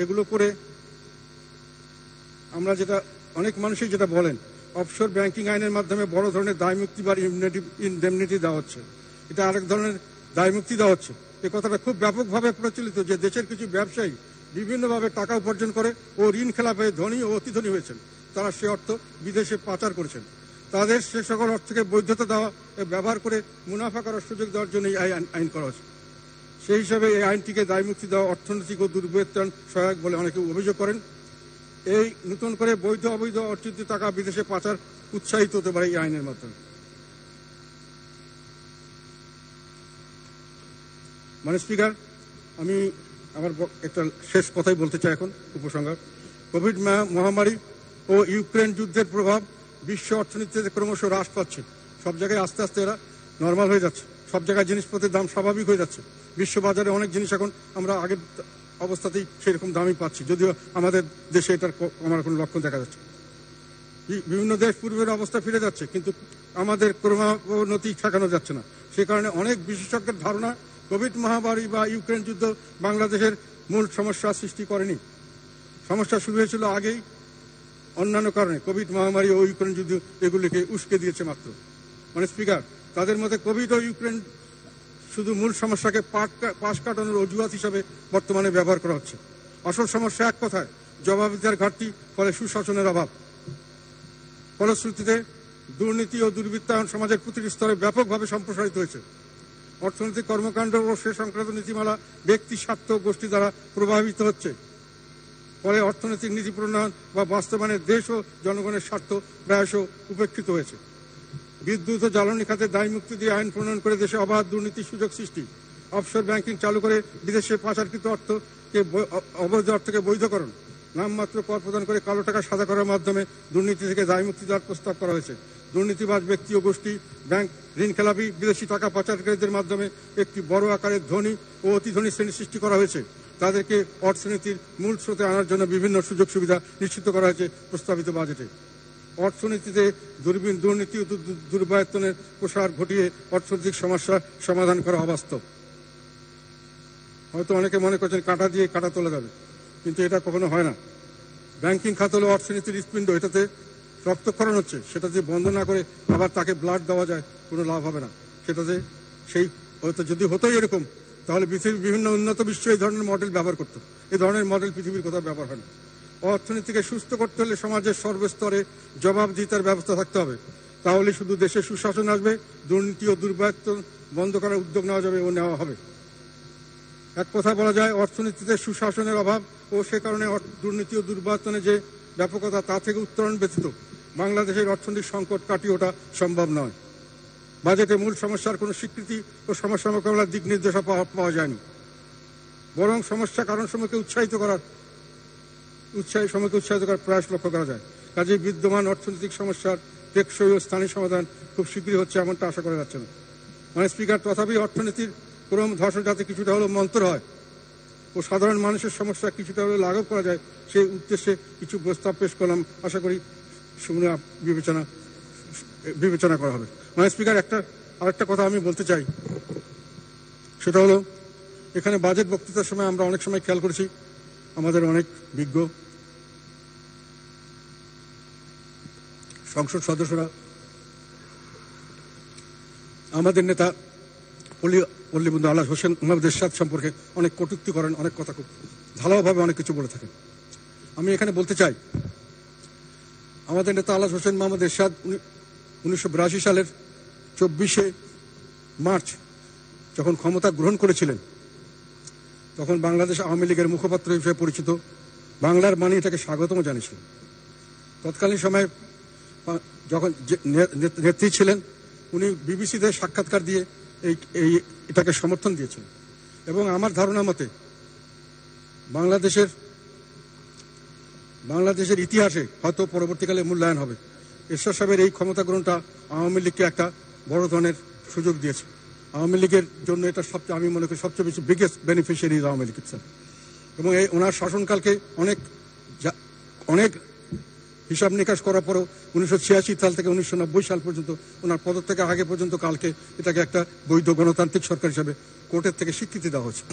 এগুলো করে আমরা যেটা অনেক মানুষই যেটা বলেন, অফশোর ব্যাংকিং আইনের মাধ্যমে বড় ধরনের দায় মুক্তি বা ইনডেমনিটি দেওয়া হচ্ছে, এটা আরেক ধরনের দায় মুক্তি দেওয়া হচ্ছে। এই কথাটা খুব ব্যাপকভাবে প্রচলিত যে দেশের কিছু ব্যবসায়ী বিভিন্নভাবে টাকা উপার্জন করে ও ঋণ খেলাপে ধনী ও অতি ধনী হয়েছেন, তারা সে অর্থ বিদেশে পাচার করেছেন। তাদের সে সকল অর্থকে বৈধতা দেওয়া ব্যবহার করে মুনাফা করার সুযোগ দেওয়ার জন্য এই আইন করা হচ্ছে। সেই হিসাবে এই আইনটিকে দায়মুক্তি দেওয়া অর্থনৈতিক ও দুর্বৃত্তায়ন সহায়ক বলে অনেকে অভিযোগ করেন। এই নতুন করে বৈধ অবৈধ অর্জিত টাকা বিদেশে পাচার উৎসাহিত হতে পারে এই আইনের মাধ্যমে। স্পিকার, আমি আমার একটা শেষ কথাই বলতে চাই এখন উপসংহার। কোভিড মহামারী ও ইউক্রেন যুদ্ধের প্রভাব বিশ্ব অর্থনীতিতে ক্রমশ হ্রাস পাচ্ছে। সব জায়গায় আস্তে আস্তে এরা নর্মাল হয়ে যাচ্ছে, সব জায়গায় জিনিসপত্রের দাম স্বাভাবিক হয়ে যাচ্ছে। বিশ্ববাজারে অনেক জিনিস এখন আমরা আগের অবস্থাতেই সেরকম দামই পাচ্ছি, যদিও আমাদের দেশে এটার কমার কোনো লক্ষণ দেখা যাচ্ছে। বিভিন্ন দেশ পূর্বের অবস্থা ফিরে যাচ্ছে, কিন্তু আমাদের ক্রমোন্নতি ঠেকানো যাচ্ছে না। সে কারণে অনেক বিশেষজ্ঞের ধারণা কোভিড মহামারী বা ইউক্রেন যুদ্ধ বাংলাদেশের মূল সমস্যা সৃষ্টি করেনি। সমস্যা শুরু হয়েছিল আগেই অন্যান্য কারণে। কোভিড মহামারী ও ইউক্রেন যুদ্ধ এগুলিকে উস্কে দিয়েছে মাত্র। মানে স্পিকার, তাদের মধ্যে কোভিড ও ইউক্রেন শুধু মূল সমস্যাকে পাশ কাটানোর অজুহাত হিসাবে বর্তমানে ব্যবহার করা হচ্ছে। আসল সমস্যা এক কথায় জবাবদিহিতার ঘাটতি, ফলে সুশাসনের অভাব। ফলশ্রুতিতে দুর্নীতি ও দুর্বৃত্তায়ন সমাজের প্রতিটি স্তরে ব্যাপকভাবে সম্প্রসারিত হয়েছে। অর্থনৈতিক কর্মকাণ্ড ও সে সংক্রান্ত নীতিমালা ব্যক্তি স্বার্থ গোষ্ঠী দ্বারা প্রভাবিত হচ্ছে। ফলে অর্থনৈতিক নীতি প্রণয়ন বা বাস্তবায়নের দেশ ও জনগণের স্বার্থ প্রায়শ উপেক্ষিত হয়েছে। বিদ্যুৎ ও জ্বালানি খাতে দায় মুক্তি দিয়ে আইন প্রণয়ন করে দেশে অবাধ দুর্নীতির সুযোগ সৃষ্টি, অফশোর ব্যাংকিং চালু করে বিদেশে পাচারকৃত অর্থকে অবৈধ অর্থকে বৈধকরণ, নামমাত্র কর প্রদান করে কালো টাকা সাদা করার মাধ্যমে দুর্নীতি থেকে দায় মুক্তি দেওয়ার প্রস্তাব করা হয়েছে। দুর্নীতিবাজ ব্যক্তি ও গোষ্ঠী, ব্যাংক ঋণ খেলাপি, বিদেশি টাকা পাচারকারীদের মাধ্যমে একটি বড় আকারের ধনী ও অতি ধনী শ্রেণী সৃষ্টি করা হয়েছে। তাদেরকে অর্থনীতির মূল স্রোতে আনার জন্য বিভিন্ন সুযোগ সুবিধা নিশ্চিত করা হয়েছে প্রস্তাবিত বাজেটে। অর্থনীতিতে দুর্নীতি ও দুর্বৃত্তায়নের প্রসার ঘটিয়ে অর্থনৈতিক সমস্যা সমাধান করা অবাস্তব। হয়তো অনেকে মনে করছেন কাঁটা দিয়ে কাঁটা তোলা যাবে, কিন্তু এটা কখনো হয় না। ব্যাংকিং খাত হলো অর্থনীতির হৃৎপিণ্ড, এটাতে রক্তক্ষরণ হচ্ছে, সেটা যে বন্ধ না করে আবার তাকে ব্লাড দেওয়া যায়, কোনো লাভ হবে না। সেটাতে সেই হয়তো যদি হতোই এরকম, তাহলে পৃথিবীর বিভিন্ন উন্নত বিশ্ব এই ধরনের মডেল ব্যবহার করতো। এই ধরনের মডেল পৃথিবীর কোথাও ব্যবহার হয় না। অর্থনীতিকে সুস্থ করতে হলে সমাজের সর্বস্তরে জবাবদিহিতার ব্যবস্থা থাকতে হবে। তাহলে শুধু দেশে সুশাসন আসবে, দুর্নীতি ও দুর্বৃত্তায়ন বন্ধ করার উদ্যোগ নেওয়া যাবে ও নেওয়া হবে। এক কথা বলা যায়, অর্থনীতিতে সুশাসনের অভাব ও সে কারণে দুর্নীতি ও দুর্বৃত্তায়নের যে ব্যাপকতা, তা থেকে উত্তরণ ব্যতীত বাংলাদেশের অর্থনৈতিক সংকট কাটিয়ে ওঠা সম্ভব নয়। বাজেটে মূল সমস্যার কোনো স্বীকৃতি ও সমস্যা মোকাবেলার দিক নির্দেশনা পাওয়া যায়নি, বরং সমস্যা কারণ সমূহকে উৎসাহিত করার প্রয়াস লক্ষ্য করা যায়। কাজেই বিদ্যমান অর্থনৈতিক সমস্যার টেকসই ও স্থায়ী সমাধান খুব শীঘ্রই হচ্ছে এমনটা আশা করা যাচ্ছে না। মানে স্পিকার, তথাপি অর্থনীতির ক্রম ধর্ষণ যাতে কিছুটা হলেও মন্থর হয় ও সাধারণ মানুষের সমস্যা কিছুটা হলেও লাঘব করা যায়, সেই উদ্দেশ্যে কিছু প্রস্তাব পেশ করলাম। আশা করি শুনে বিবেচনা করা হবে। মানে স্পিকার, আরেকটা কথা আমি বলতে চাই, সেটা হলো এখানে বাজেট বক্তৃতার সময় আমরা অনেক সময় খেয়াল করেছি আমাদের অনেক বিজ্ঞ সংসদ সদস্যরা আমাদের নেতা পল্লীবন্ধু আলাস হোসেন মোহাম্মদ এরশাদ সম্পর্কে অনেক কটূক্তি করেন, অনেক কথা খুব ঢালাওভাবে অনেক কিছু বলে থাকেন। আমি এখানে বলতে চাই, আমাদের নেতা আলাস হোসেন মোহাম্মদ এরশাদ 1982 সালের 24শে মার্চ যখন ক্ষমতা গ্রহণ করেছিলেন, তখন বাংলাদেশ আওয়ামী লীগের মুখপাত্র হিসেবে পরিচিত বাংলার বাণী এটাকে স্বাগতম জানিয়েছিলেন। তৎকালীন সময়ে যখন নেত্রী ছিলেন, উনি বিবিসিতে সাক্ষাৎকার দিয়ে এটাকে সমর্থন দিয়েছিলেন। এবং আমার ধারণা মতে বাংলাদেশের ইতিহাসে হয়তো পরবর্তীকালে মূল্যায়ন হবে। এরশাদ সাহেবের এই ক্ষমতা গ্রহণটা আওয়ামী লীগকে একটা বড় ধরনের সুযোগ দিয়েছে। আওয়ামী লীগের জন্য এটা আমি মনে করি সবচেয়ে বেশি বিগেস্ট বেনিফিশিয়ারি আওয়ামী লীগ। এবং ওনার শাসনকালকে অনেক হিসাব নিকাশ করার পরও 1986 সাল থেকে 1990 সাল পর্যন্ত ওনার পদত্যাগের আগে পর্যন্ত কালকে এটাকে একটা বৈধ গণতান্ত্রিক সরকার হিসাবে কোর্টের থেকে স্বীকৃতি দেওয়া হয়েছে।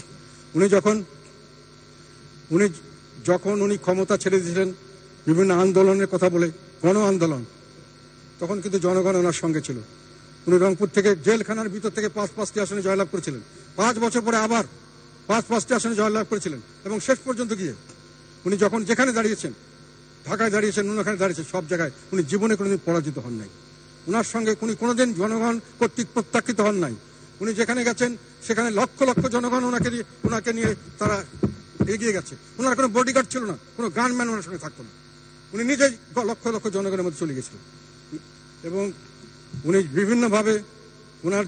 উনি ক্ষমতা ছেড়ে দিয়েছিলেন বিভিন্ন আন্দোলনের কথা বলে, গণ আন্দোলন, তখন কিন্তু জনগণ ওনার সঙ্গে ছিল। উনি রংপুর থেকে জেলখানার ভিতর থেকে 5টি আসনে জয়লাভ করেছিলেন। 5 বছর পরে আবার 5টি আসনে জয়লাভ করেছিলেন। এবং শেষ পর্যন্ত গিয়ে উনি যখন যেখানে দাঁড়িয়েছেন, ঢাকায় দাঁড়িয়েছেন, ওখানে দাঁড়িয়েছেন, সব জায়গায় উনি জীবনে কোনোদিন পরাজিত হন নাই। ওনার সঙ্গে উনি কোনোদিন জনগণ কর্তৃক প্রত্যাখ্যিত হন নাই। উনি যেখানে গেছেন সেখানে লক্ষ লক্ষ জনগণ ওনাকে নিয়ে তারা এগিয়ে গেছে। ওনার কোনো বডিগার্ড ছিল না, কোনো গানম্যান ওনার সঙ্গে থাকতো না। উনি নিজেই লক্ষ লক্ষ জনগণের মধ্যে চলে গেছিলেন। এবং উনি বিভিন্নভাবে ওনার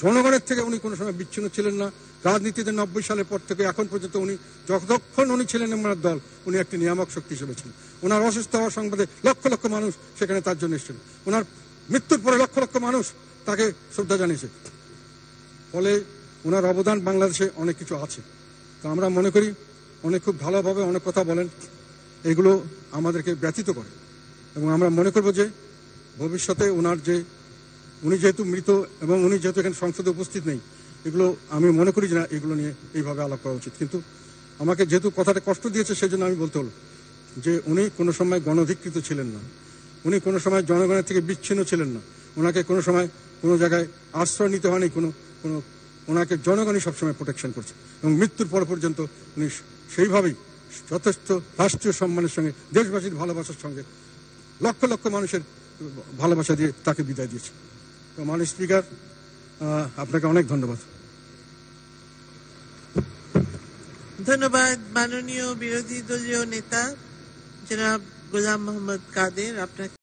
জনগণের থেকে উনি কোনো সময় বিচ্ছিন্ন ছিলেন না। রাজনীতিতে 90 সালের পর থেকে এখন পর্যন্ত উনি যতক্ষণ উনি ছিলেন ওনার দল, উনি একটি নিয়ামক শক্তি হিসেবে ছিলেন। ওনার অসুস্থ হওয়ার সংবাদে লক্ষ লক্ষ মানুষ সেখানে তার জন্য এসেছিল। ওনার মৃত্যুর পরে লক্ষ লক্ষ মানুষ তাকে শ্রদ্ধা জানিয়েছে। ফলে ওনার অবদান বাংলাদেশে অনেক কিছু আছে। তো আমরা মনে করি অনেক খুব ভালোভাবে অনেক কথা বলেন, এগুলো আমাদেরকে ব্যথিত করে এবং আমরা মনে করব যে ভবিষ্যতে উনি যেহেতু মৃত এবং উনি যেহেতু এখানে সংসদে উপস্থিত নেই, এগুলো আমি মনে করি যে না, এগুলো নিয়ে এইভাবে আলাপ করা উচিত। কিন্তু আমাকে যেহেতু কথাটা কষ্ট দিয়েছে সেই জন্য আমি বলতে হলো যে উনি কোনো সময় গণধিকৃত ছিলেন না, উনি কোনো সময় জনগণের থেকে বিচ্ছিন্ন ছিলেন না, ওনাকে কোনো সময় কোনো জায়গায় আশ্রয় নিতে হয়নি, ওনাকে জনগণই সবসময় প্রোটেকশন করছে এবং মৃত্যুর পর পর্যন্ত উনি সেইভাবেই যথেষ্ট রাষ্ট্রীয় সম্মানের সঙ্গে, দেশবাসীর ভালোবাসার সঙ্গে, লক্ষ লক্ষ মানুষের ভালোবাসা দিয়ে তাকে বিদায় দিয়েছে। তো মাননীয় স্পিকার, আপনাকে অনেক ধন্যবাদ। ধন্যবাদ মাননীয় বিরোধী দলীয় নেতা জনাব গোলাম মোহাম্মদ কাদের। আপনাকে